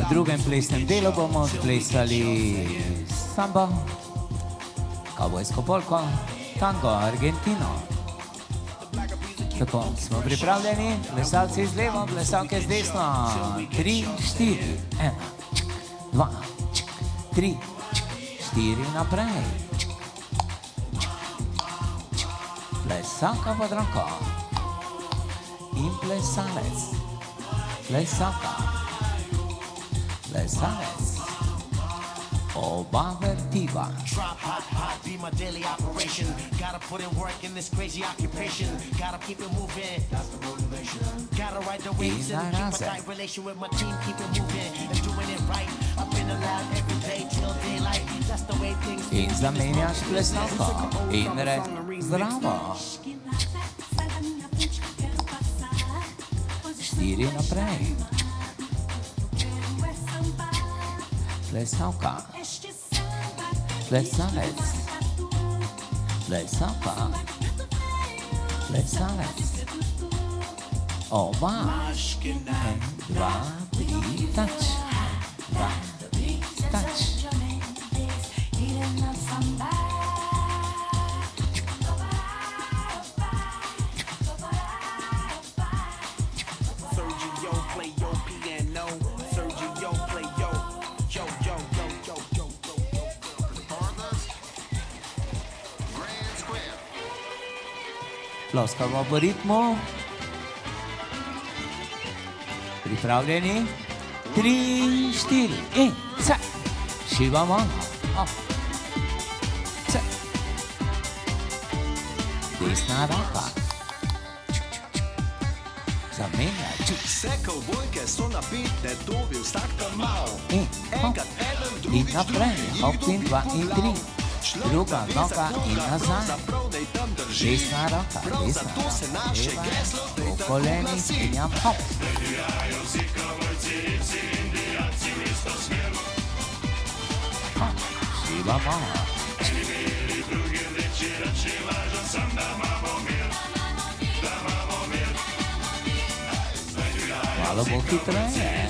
V drugem plesnem delu bomo plesali sambo, kavbojsko polko, tango, Argentino. Tako, smo pripravljeni, plesalci z levo, plesalke z desno. 3, 4, 1, 2, 3, 4 naprej. Plesalka pod roko in plesalec. Plesalka, plesalec, oba vertiva. Drop hot, hot, be my daily operation. Gotta put in work in this crazy occupation. Gotta keep it moving, that's the motivation. Gotta ride the waves and keep a tight relation with my team. Keep it moving and doing it right. I've been alive every day till daylight. That's the way things. In zamenjaš plesalko in rek zdravo. 4 naprej. Plesalka, plesalec, plesalka, plesalec. Oba. 1, 2, 3, touch. 2, 3, touch. Sergio, play your piano. Sergio, play yo, yo, yo, yo, yo, yo, yo. Ploskamo po ritmu. Pripravljeni? 3, 4 in se. Šibamo. Se. Desna roka. Zamenja. Vse kavbojke so napete, dobi vsak tam mal. Enkrat eden, In drugič naprej. Hop in 2 in 3. Druga noga in nazaj. Desna roka, desna roka, leva, po kolenih in jam hop. Šibamo. Malo bo hitreje.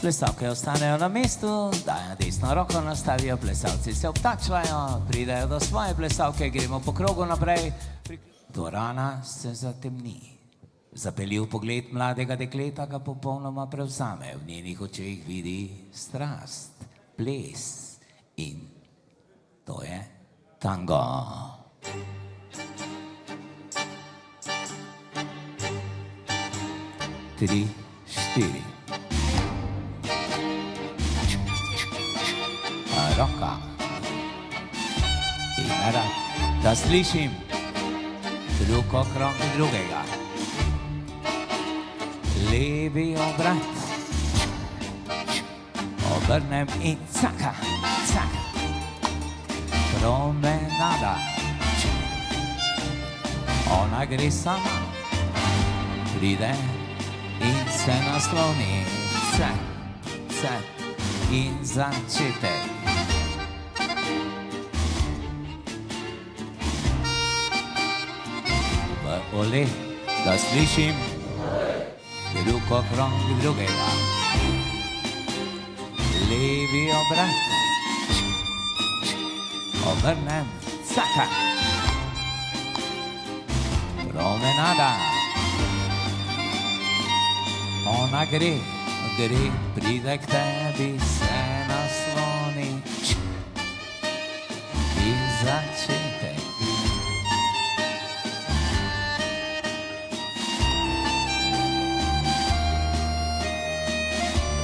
Plesalke ostanejo na mestu, dajo desno roko, nastavijo, plesalci se obtačvajo, pridejo do svoje plesalke, gremo po krogu naprej. Dvorana se zatemni. Zapeljiv pogled mladega dekleta ga popolnoma prevzame. V njenih očeh vidi strast, ples in to je tango. Tri, štiri. Roka. In rad, da slišim drug okrog drugega. Levi obrat. Obrnem in caka, caka. Promenada. Ona gre sama. Pride in se nasloni. Se, se in začetek. Ole, da slišim drug okrog drugega. Levi obrat. Obrnem, caka. Promenada. Ona gre, pride k tebi, se nasloni in začetek.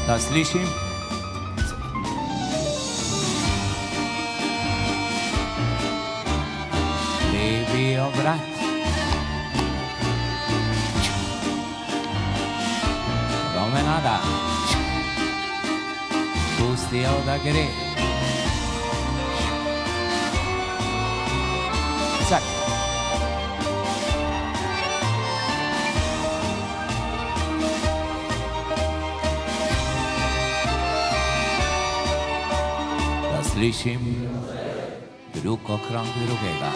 Da slišim? Levi obrat. Promenada. pustijo, da gre. Cak. Da slišim drug okrog drugega.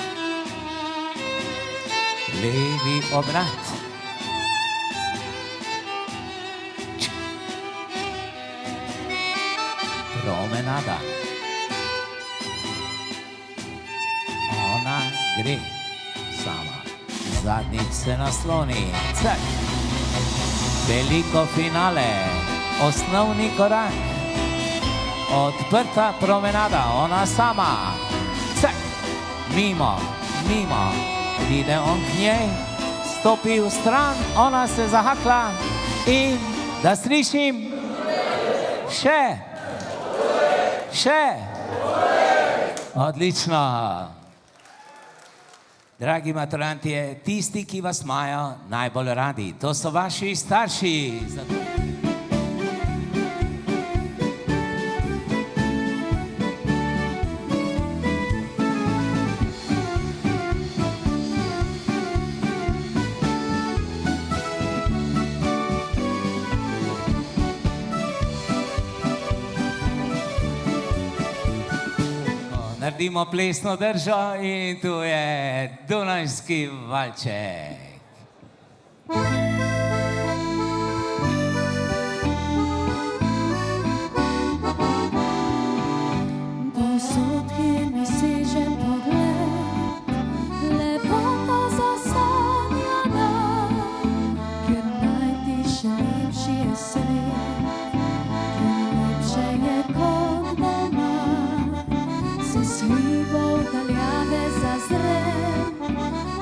Levi obrat. Promenada. Ona gre sama. Zadnjič se nasloni. Cak. Veliko finale. Osnovni korak. Odprta promenada. Ona sama. Cak. Mimo, mimo. Pride on k njej. Stopi v stran. Ona se zahakla. In da slišim. Še. Še. Odlično. Dragi maturantje, tisti, ki vas imajo najbolj radi, to so vaši starši. Naredimo plesno držo in tu je Dunajski valček. Povsod, kjer mi seže pogled, lepota zasanjana, kjer najtiše lepši je svet, kjer lepše je kot doma. Slibov daljave zazrem,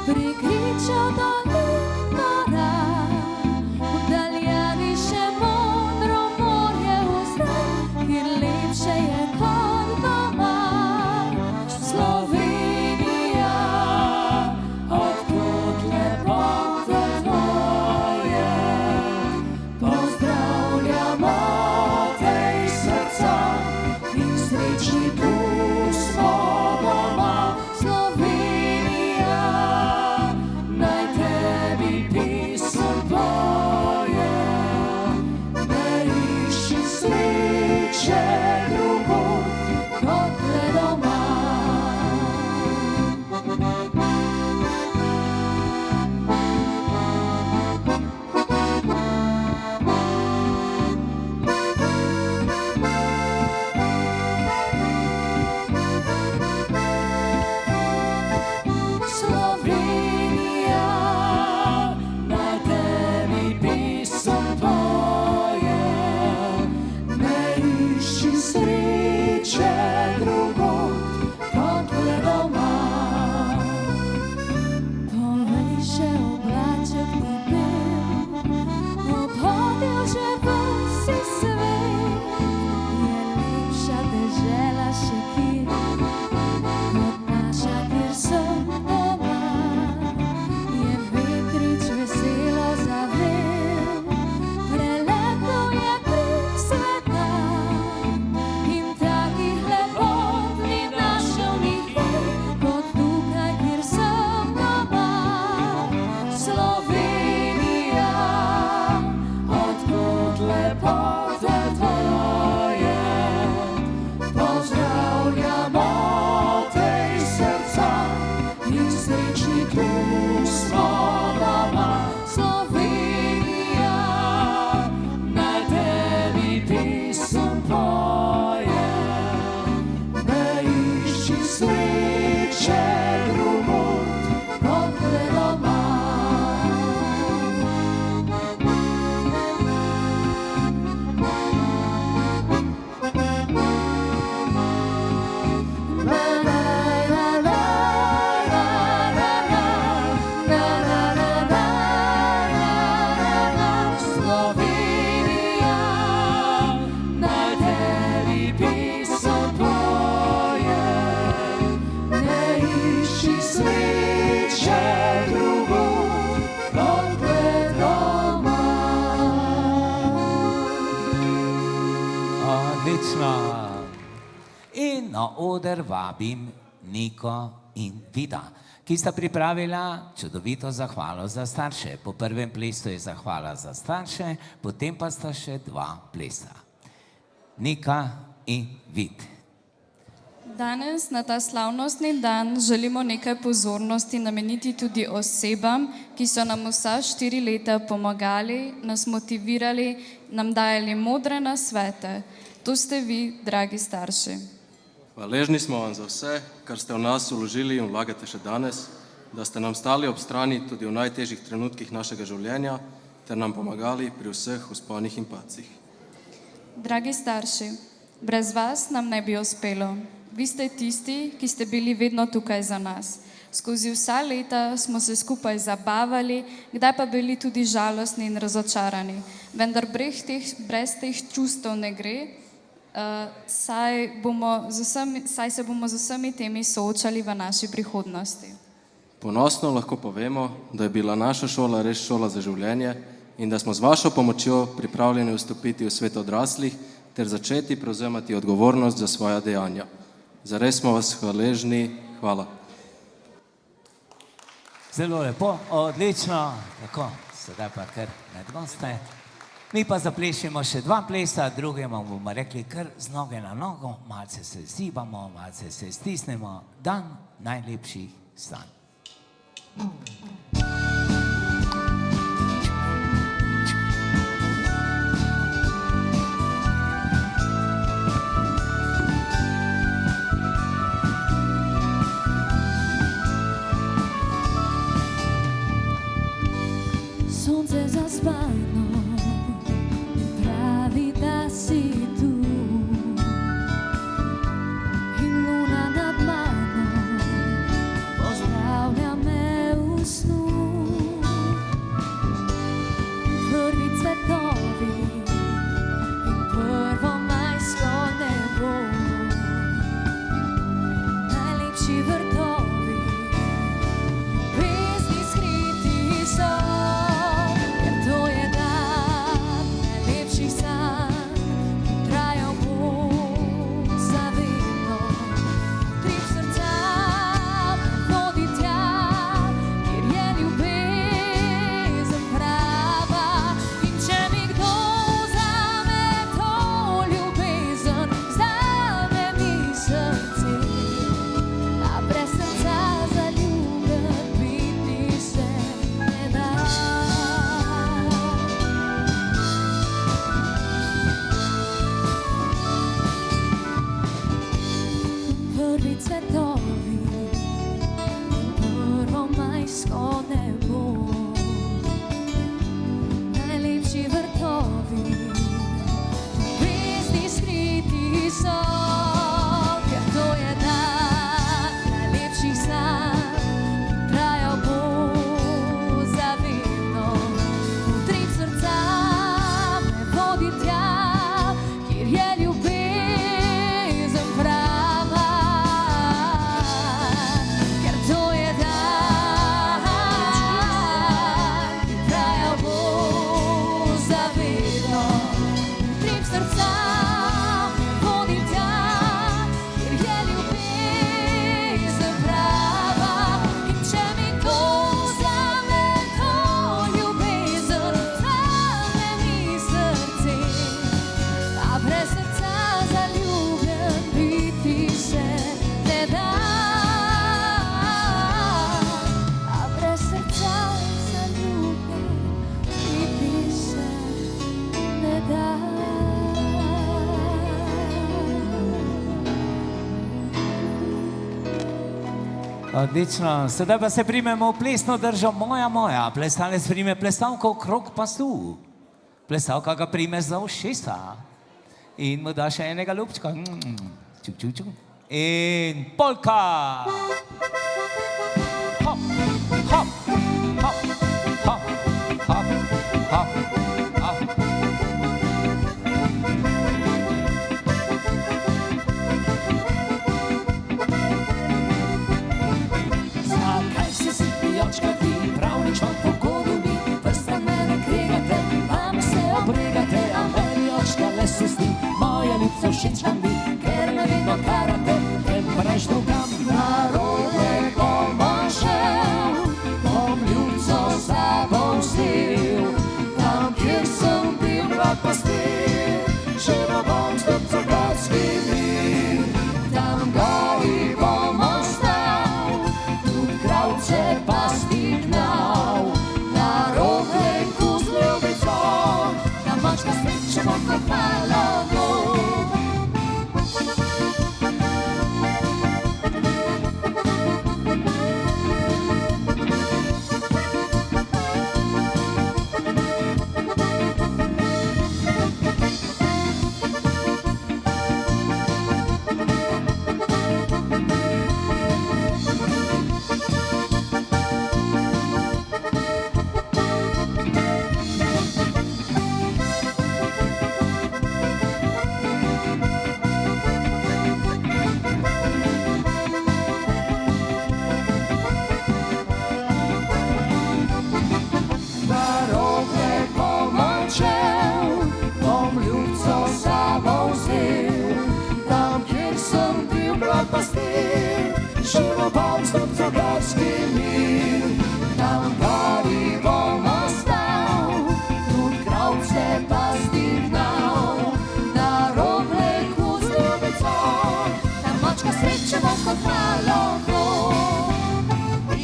prikričo dolin gora, v daljavi še modro morje uzrem, kjer lepše je kot doma. Slovenija, odkud lepote tvoje, pozdravljamo te iz srca in srečni pust. Slovenija, naj tebi pisem pojem, ne išči sreče drugod kot le doma. Odlično. In na oder vabim Niko in Vida, ki sta pripravila čudovito zahvalo za starše. Po prvem plesu je zahvala za starše, potem pa sta še dva plesa. Nika in Vid. Danes, na ta slavnostni dan, želimo nekaj pozornosti nameniti tudi osebam, ki so nam vsa 4 leta pomagali, nas motivirali, nam dajali modre nasvete. To ste vi, dragi starši. Hvaležni smo vam za vse, kar ste v nas vložili in vlagate še danes, da ste nam stali ob strani tudi v najtežjih trenutkih našega življenja ter nam pomagali pri vseh vzponih in padcih. Dragi starši, brez vas nam ne bi uspelo. Vi ste tisti, ki ste bili vedno tukaj za nas. Skozi vsa leta smo se skupaj zabavali, kdaj pa bili tudi žalostni in razočarani. Vendar brez teh čustev ne gre, saj se bomo z vsemi temi soočali v naši prihodnosti. Ponosno lahko povemo, da je bila naša šola res šola za življenje in da smo z vašo pomočjo pripravljeni vstopiti v svet odraslih ter začeti prevzemati odgovornost za svoja dejanja. Zares smo vas hvaležni. Hvala. Zelo lepo, odlično. Tako, sedaj pa kar med goste. Mi pa zaplešimo še 2 plesa, drugemu bomo rekli kar z noge na nogo, malce se zibamo, malce se stisnemo. Dan najlepših sanj. Sonce zaspano, pravi, da si tu. In luna nad mano pozdravlja me v snu. Prvi cvetovi in prvo majsko nebo, najlepši vrtovi, pesmi skriti so. Odlično, sedaj pa se primemo v plesno držo moja. Plesalec prime plesalko okrog pasu. Plesalka ga prime za ušesa in mu da še enega ljubčka. Čuk, čuk, čuk. In polka! Hop, hop, hop, hop, hop, hop, hop. Zakaj se sipijočka ti, prav nič vam pogodu mi, vrsta mene kregate, vame se obregate, a meni očka le se zdi, moja ljubka. so všečkami, ker me vedno karate, ker preštokam. Narobe bom šel, bom ljubco s sabo vzel, tam, kjer sem bil rad pastir, živo bom s ljubco gorskimi, tam gori bom ostal, tudi kravce pasti gnal, na rohlejku z ljubico, tam močka srečemo kot malo gov. Živo bom s ljubco gorskimi, tam gori bom ostal, tudi kravce pasti gnal, na rohlejku z ljubico, tam močka srečemo kot malo gov.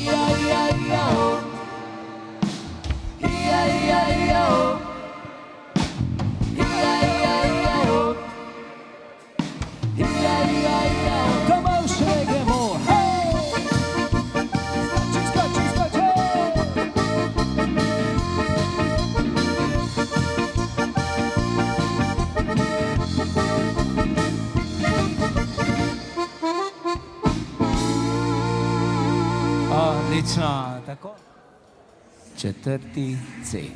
Ja, ja, ja, ja, ja, ja, ja, ja, ja, ja, ja. Domov še gremo, Odlično, tako. 4. C.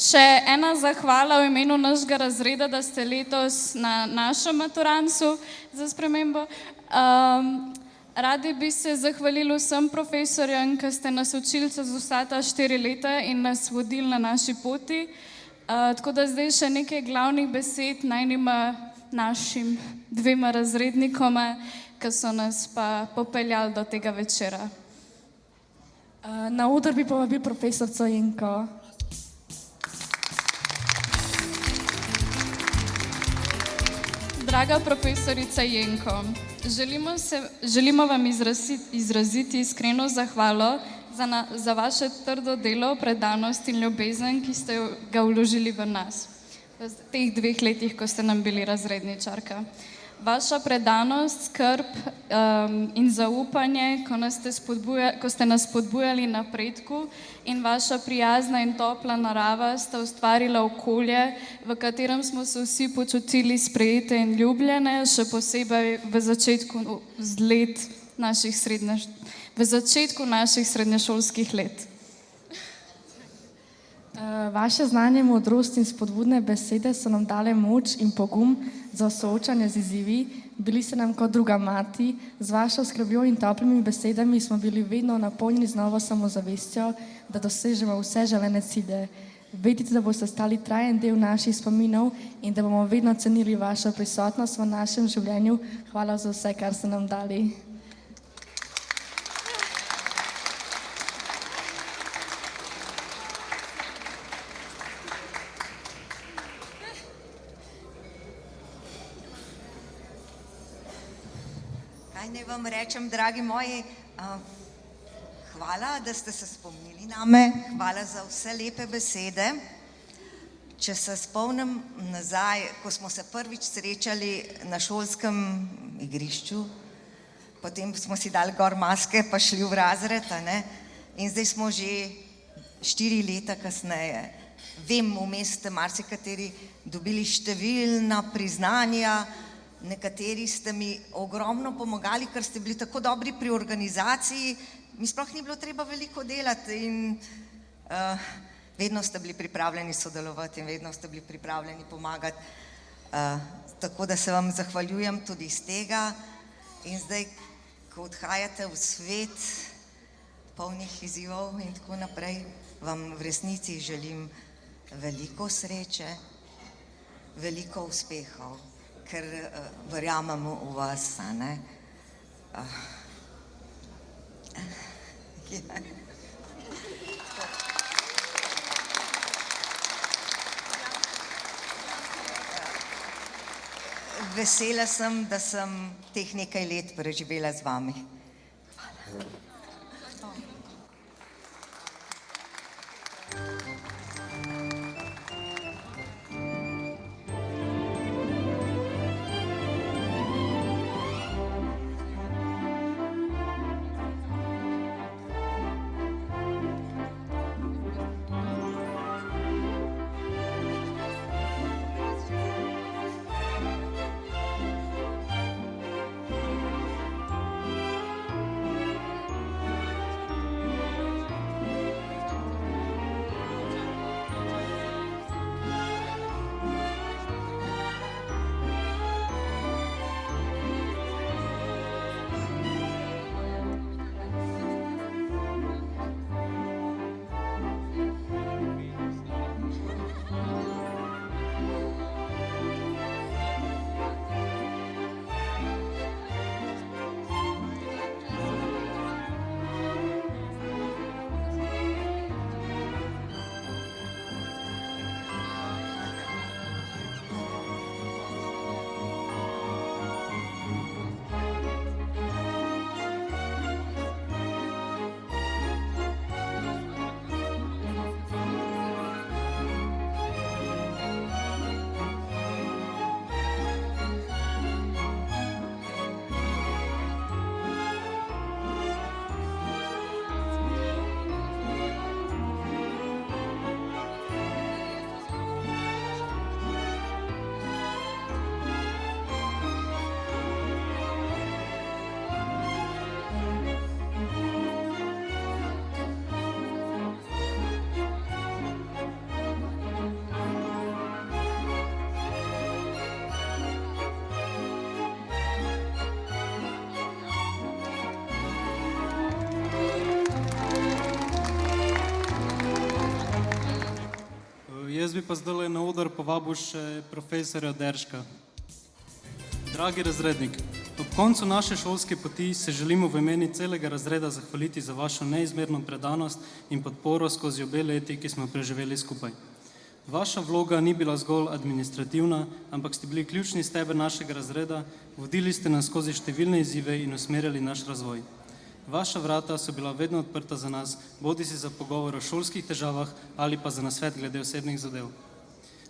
Še ena zahvala v imenu našega razreda, da ste letos na našem maturancu za spremembo. Radi bi se zahvalili vsem profesorjem, ki ste nas učili čez vsa ta 4 leta in nas vodili na naši poti. Tako da zdaj še nekaj glavnih besed najnima našim dvema razrednikoma. ki so nas pa popeljali do tega večera. Na oder bi povabil profesorico Jenko. Draga profesorica Jenko, želimo vam izraziti iskreno zahvalo za vaše trdo delo, predanost in ljubezen, ki ste ga vložili v nas v teh 2 letih, ko ste nam bili razredničarka. Vaša predanost, skrb in zaupanje, ko ste nas spodbujali napredku, in vaša prijazna in topla narava sta ustvarila okolje, v katerem smo se vsi počutili sprejete in ljubljene, še posebej v začetku naših srednješolskih let. Vaše znanje, modrost in spodbudne besede so nam dale moč in pogum za soočanje z izzivi. Bili ste nam kot druga mati, z vašo skrbjo in toplimi besedami smo bili vedno napolnjeni z novo samozavestjo, da dosežemo vse želene cilje. Vedite, da boste stali trajen del naših spominov in da bomo vedno cenili vašo prisotnost v našem življenju. Hvala za vse, kar ste nam dali. Naj vam rečem, dragi moji, hvala, da ste se spomnili name, hvala za vse lepe besede. Če se spomnim nazaj, ko smo se prvič srečali na šolskem igrišču, potem smo si dali gor maske pa šli v razred, in zdaj smo že 4 leta kasneje. Vem, vmes ste marsikateri dobili številna priznanja, nekateri ste mi ogromno pomagali, ker ste bili tako dobri pri organizaciji, mi sploh ni bilo treba veliko delati in vedno ste bili pripravljeni sodelovati in vedno ste bili pripravljeni pomagati. Tako da se vam zahvaljujem tudi iz tega in zdaj, ko odhajate v svet polnih izzivov in tako naprej, vam v resnici želim veliko sreče, veliko uspehov, ker verjamemo v vas, Vesela sem, da sem teh nekaj let preživela z vami. Jaz bi pa zdaj na oder povabil še profesorja Derška. Dragi razrednik, Ob koncu naše šolske poti se želimo v imeni celega razreda zahvaliti za vašo neizmerno predanost in podporo skozi obe leti, ki smo preživeli skupaj. Vaša vloga ni bila zgolj administrativna, ampak ste bili ključni steber našega razreda, vodili ste nas skozi številne izzive in usmerjali naš razvoj. Vaša vrata so bila vedno odprta za nas, bodisi za pogovor o šolskih težavah ali pa za nasvet glede osebnih zadev.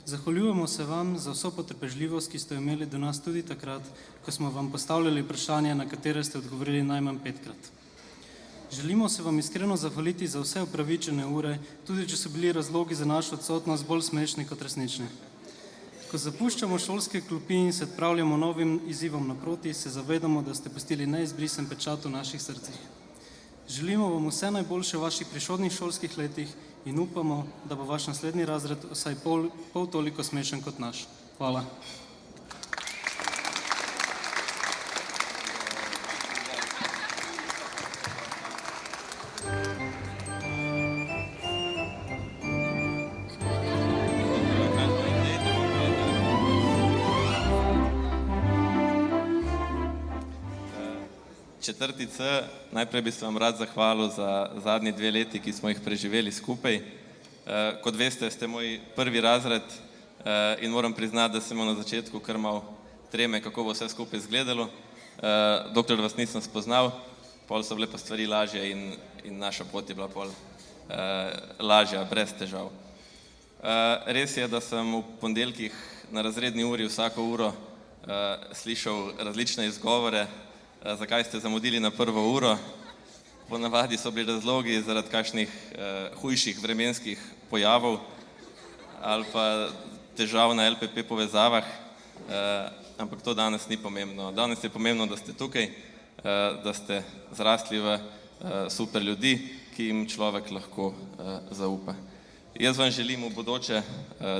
Zahvaljujemo se vam za vso potrpežljivost, ki ste jo imeli do nas tudi takrat, ko smo vam postavljali vprašanja, na katere ste odgovorili najmanj 5-krat. Želimo se vam iskreno zahvaliti za vse upravičene ure, tudi če so bili razlogi za našo odsotnost bolj smešni kot resnični. Ko zapuščamo šolske klopi in se odpravljamo novim izzivom naproti, se zavedamo, da ste pustili neizbrisen pečat v naših srcih. Želimo vam vse najboljše v vaših prihodnjih šolskih letih in upamo, da bo vaš naslednji razred vsaj pol toliko smešen kot naš. Hvala. Četrti C, najprej bi se vam rad zahvalil za zadnji 2 leti, ki smo jih preživeli skupaj. Kot veste, ste moj prvi razred in moram priznati, da sem na začetku kar mal treme, kako bo vse skupaj izgledalo. Dokler vas nisem spoznal, pol so bile pa stvari lažje in naša pot je bila pol lažja, brez težav. Res je, da sem v ponedeljkih na razredni uri vsako uro slišal različne izgovore, zakaj ste zamudili na prvo uro. Ponavadi so bili razlogi zaradi kakšnih hujših vremenskih pojavov ali pa težav na LPP povezavah, ampak to danes ni pomembno. Danes je pomembno, da ste tukaj, da ste zrasli v super ljudi, ki jim človek lahko zaupa. Jaz vam želim v bodoče,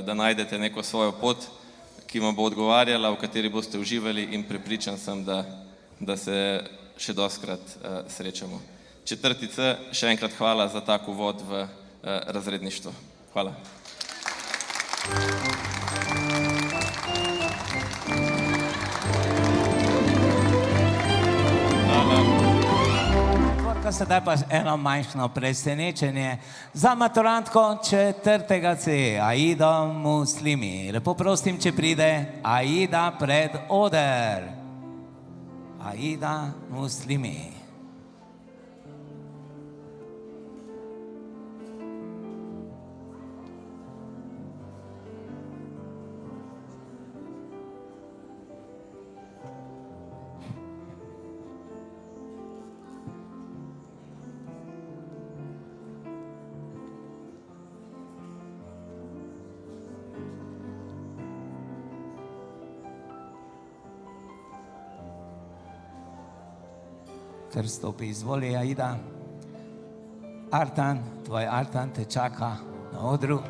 da najdete neko svojo pot, ki vam bo odgovarjala, v kateri boste uživali in prepričan sem, da se še dostkrat srečamo. Četrti C, še enkrat hvala za tak uvod v razredništvo. Hvala. Sedaj pa eno manjšno presenečenje za maturantko 4. C, Aido Muslimi. Lepo prosim, če pride Aida pred oder. Aida Muslimi. Ker stopi, izvoli, Aida. Artan, tvoj Artan te čaka na odru.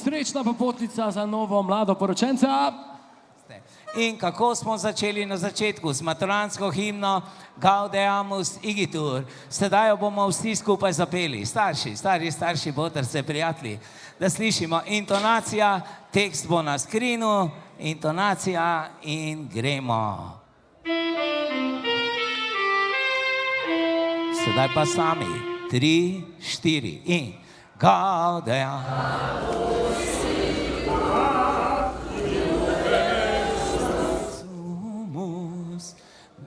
Srečna popotnica za novo mlado poročenca. In kako smo začeli na začetku z maturantsko himno Gaudeamus Igitur. Sedaj jo bomo vsi skupaj zapeli. Starši, botrce, prijatelji, da slišimo intonacija, tekst bo na skrinu, intonacija in gremo. Sedaj pa sami. 3, 4 in Gaudeamus.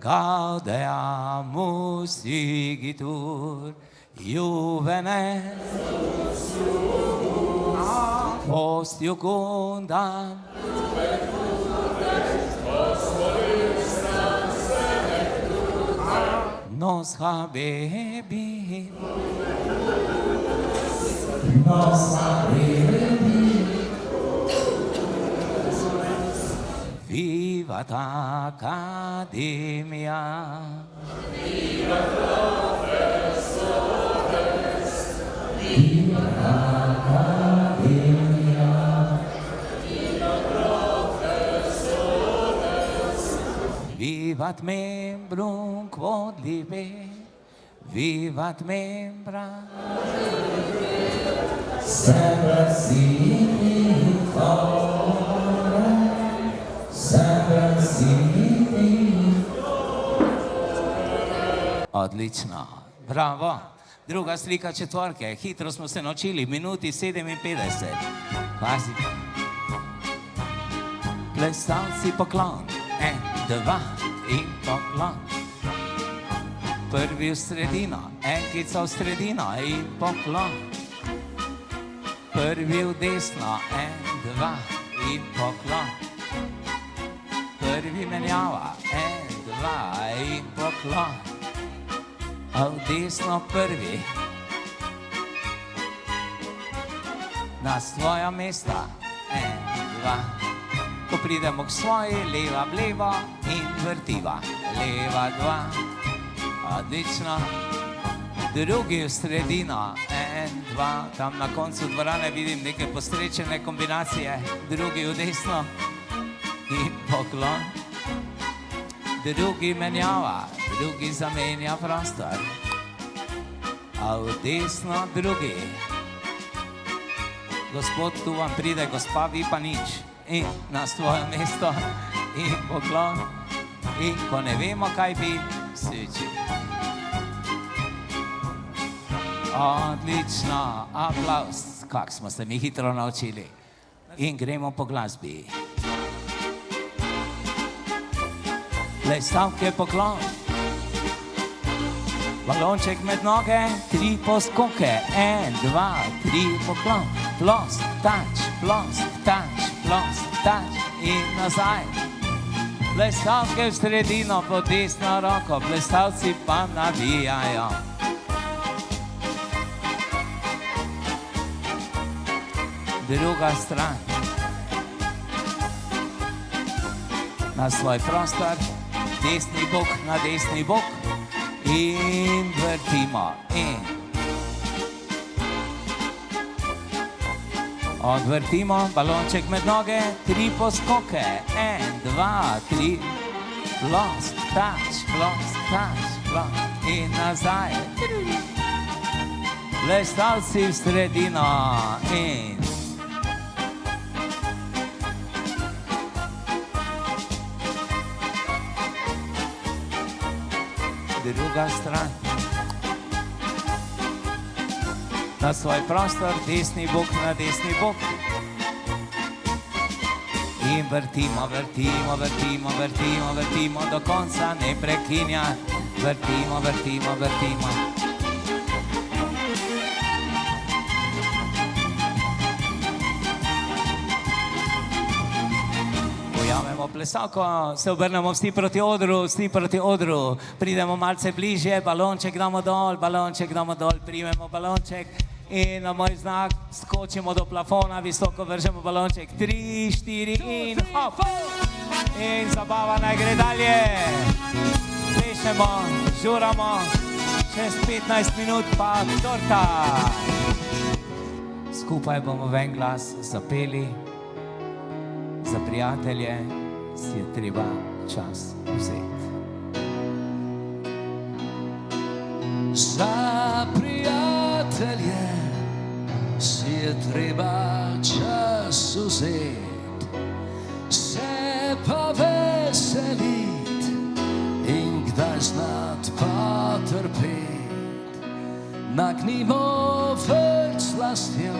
Gaudeamus Igitur, Juvenes, post Iucundam, nos habebit, nos habebit. Vivat Academia. Vivat profesores, vivat Academia, vivat profesores, Vivat membrum quod libe, vivat membra. semper sibi fora, semper sibi. Odlično, bravo. Druga slika četvorke, hitro smo se naučili, minuti 57. Pazi. Plesalci poklon, 1, 2 in poklon. Prvi v sredino, enkica v sredino in poklon. Prvi v desno, 1, 2 in poklon. Prvi menjava, 1, 2 in poklon. A v desno prvi. Na svoja mesta, 1, 2. Ko pridemo k svoji, leva v levo in vrtiva. Leva 2. Odlično. Drugi v sredino, 1, 2. Tam na koncu dvorane vidim neke posrečene kombinacije. Drugi v desno in poklon. Drugi menjava, drugi zamenja prostor. A v desno drugi. Gospod, tu vam pride, gospa, vi pa nič. In na svoje mesto in poklon. In ko ne vemo, kaj bi, sviči. Odlično, aplauz, kak smo se mi hitro naučili. In gremo po glasbi. Plesalke poklon. Balonček med noge, 3 poskoke, 1, 2, 3 poklon. Plosk, tač, plosk, tač, plosk, tač in nazaj. Plesalke v sredino, po desno roko, plesalci pa navijajo. Druga stran. Na svoj prostor, desni bok na desni bok in vrtimo. In odvrtimo balonček med noge, 3 poskoke, 1, 2, 3. Plosk, tač, plosk, tač, plosk in nazaj. Plesalci v sredino in druga stran. Na svoj prostor, desni bok na desni bok. In vrtimo, vrtimo, vrtimo, vrtimo, vrtimo, do konca ne prekinja. Vrtimo, vrtimo, vrtimo. Pojavimo plesalko, se obrnemo vsi proti odru, vsi proti odru. Pridemo malce bližje, balonček damo dol, primemo balonček in na moj znak skočimo do plafona, visoko vržemo balonček. 3, 4 in hop! In zabava naj gre dalje. Plešemo, žuramo, čez 15 minut pa torta. Skupaj bomo v en glas zapeli. Za prijatelje si je treba čas vzeti. Za prijatelje si je treba čas vzeti, se pa veselit in kdaj znat pa trpet. Nagnimo več slastjo,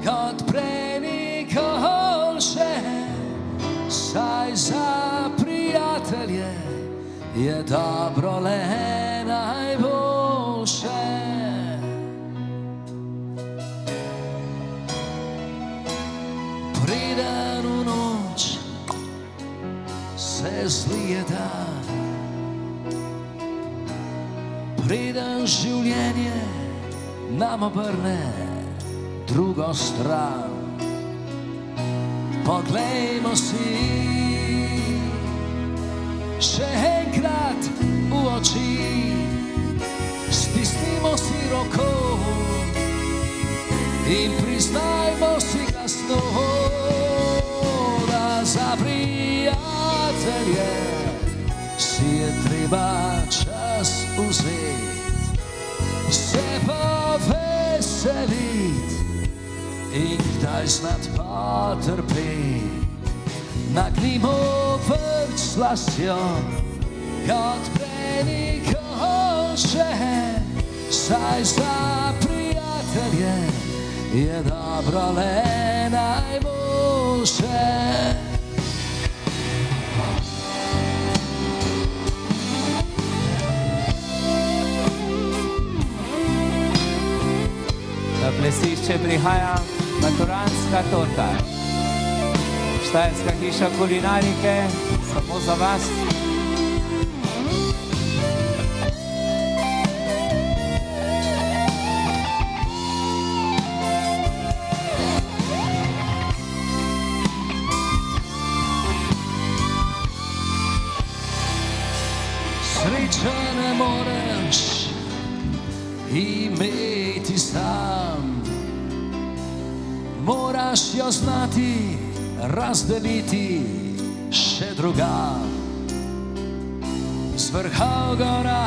kot prej nikoli še, saj za prijatelje je dobro le najboljše. Preden v noč se zlije dan, preden življenje nam obrne drugo stran, poglejmo si še enkrat v oči, stisnimo si roko in priznajmo si glasno, da za prijatelje si je treba čas vzeti, se pa veseliti in kdaj znat potrpeti. Nagnimo vrč slastjo, kot prej nikoče, saj za prijatelje je dobro le najboljše. Na plesišče prihaja maturantska torta. Štajerska hiša kulinarike, samo za vas. Sreče ne moreš imeti sam, moraš jo znati razdeliti še drugam. Z vrha gora,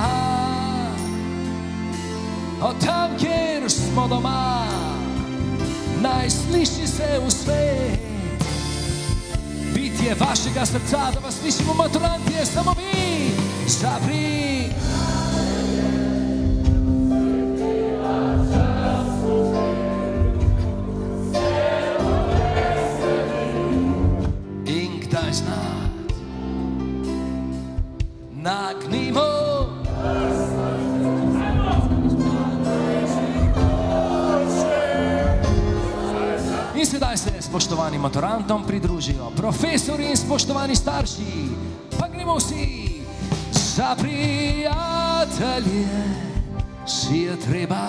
od tam, kjer smo doma, naj sliši se v svet. Bitje vašega srca, da vas slišimo maturantje, samo vi zapri. Nagnimo in sedaj se spoštovanim maturantom pridružijo profesori in spoštovani starši. Pa gremo vsi. Za prijatelje si je treba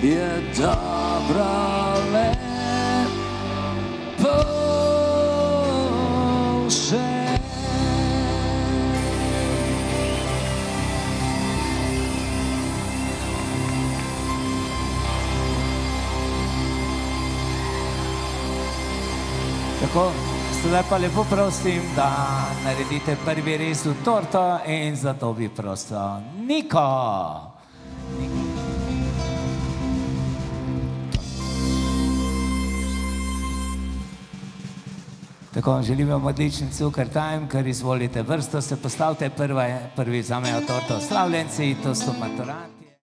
je dobro le boljše. Tako, sedaj pa lepo prosim, da naredite prvi rez v torto in zato bi prosil Niko. Tako, želim vam odličen cukor time, ker izvolite vrsto, se postavite, prvi vzamejo torto slavljenci, to so maturanti.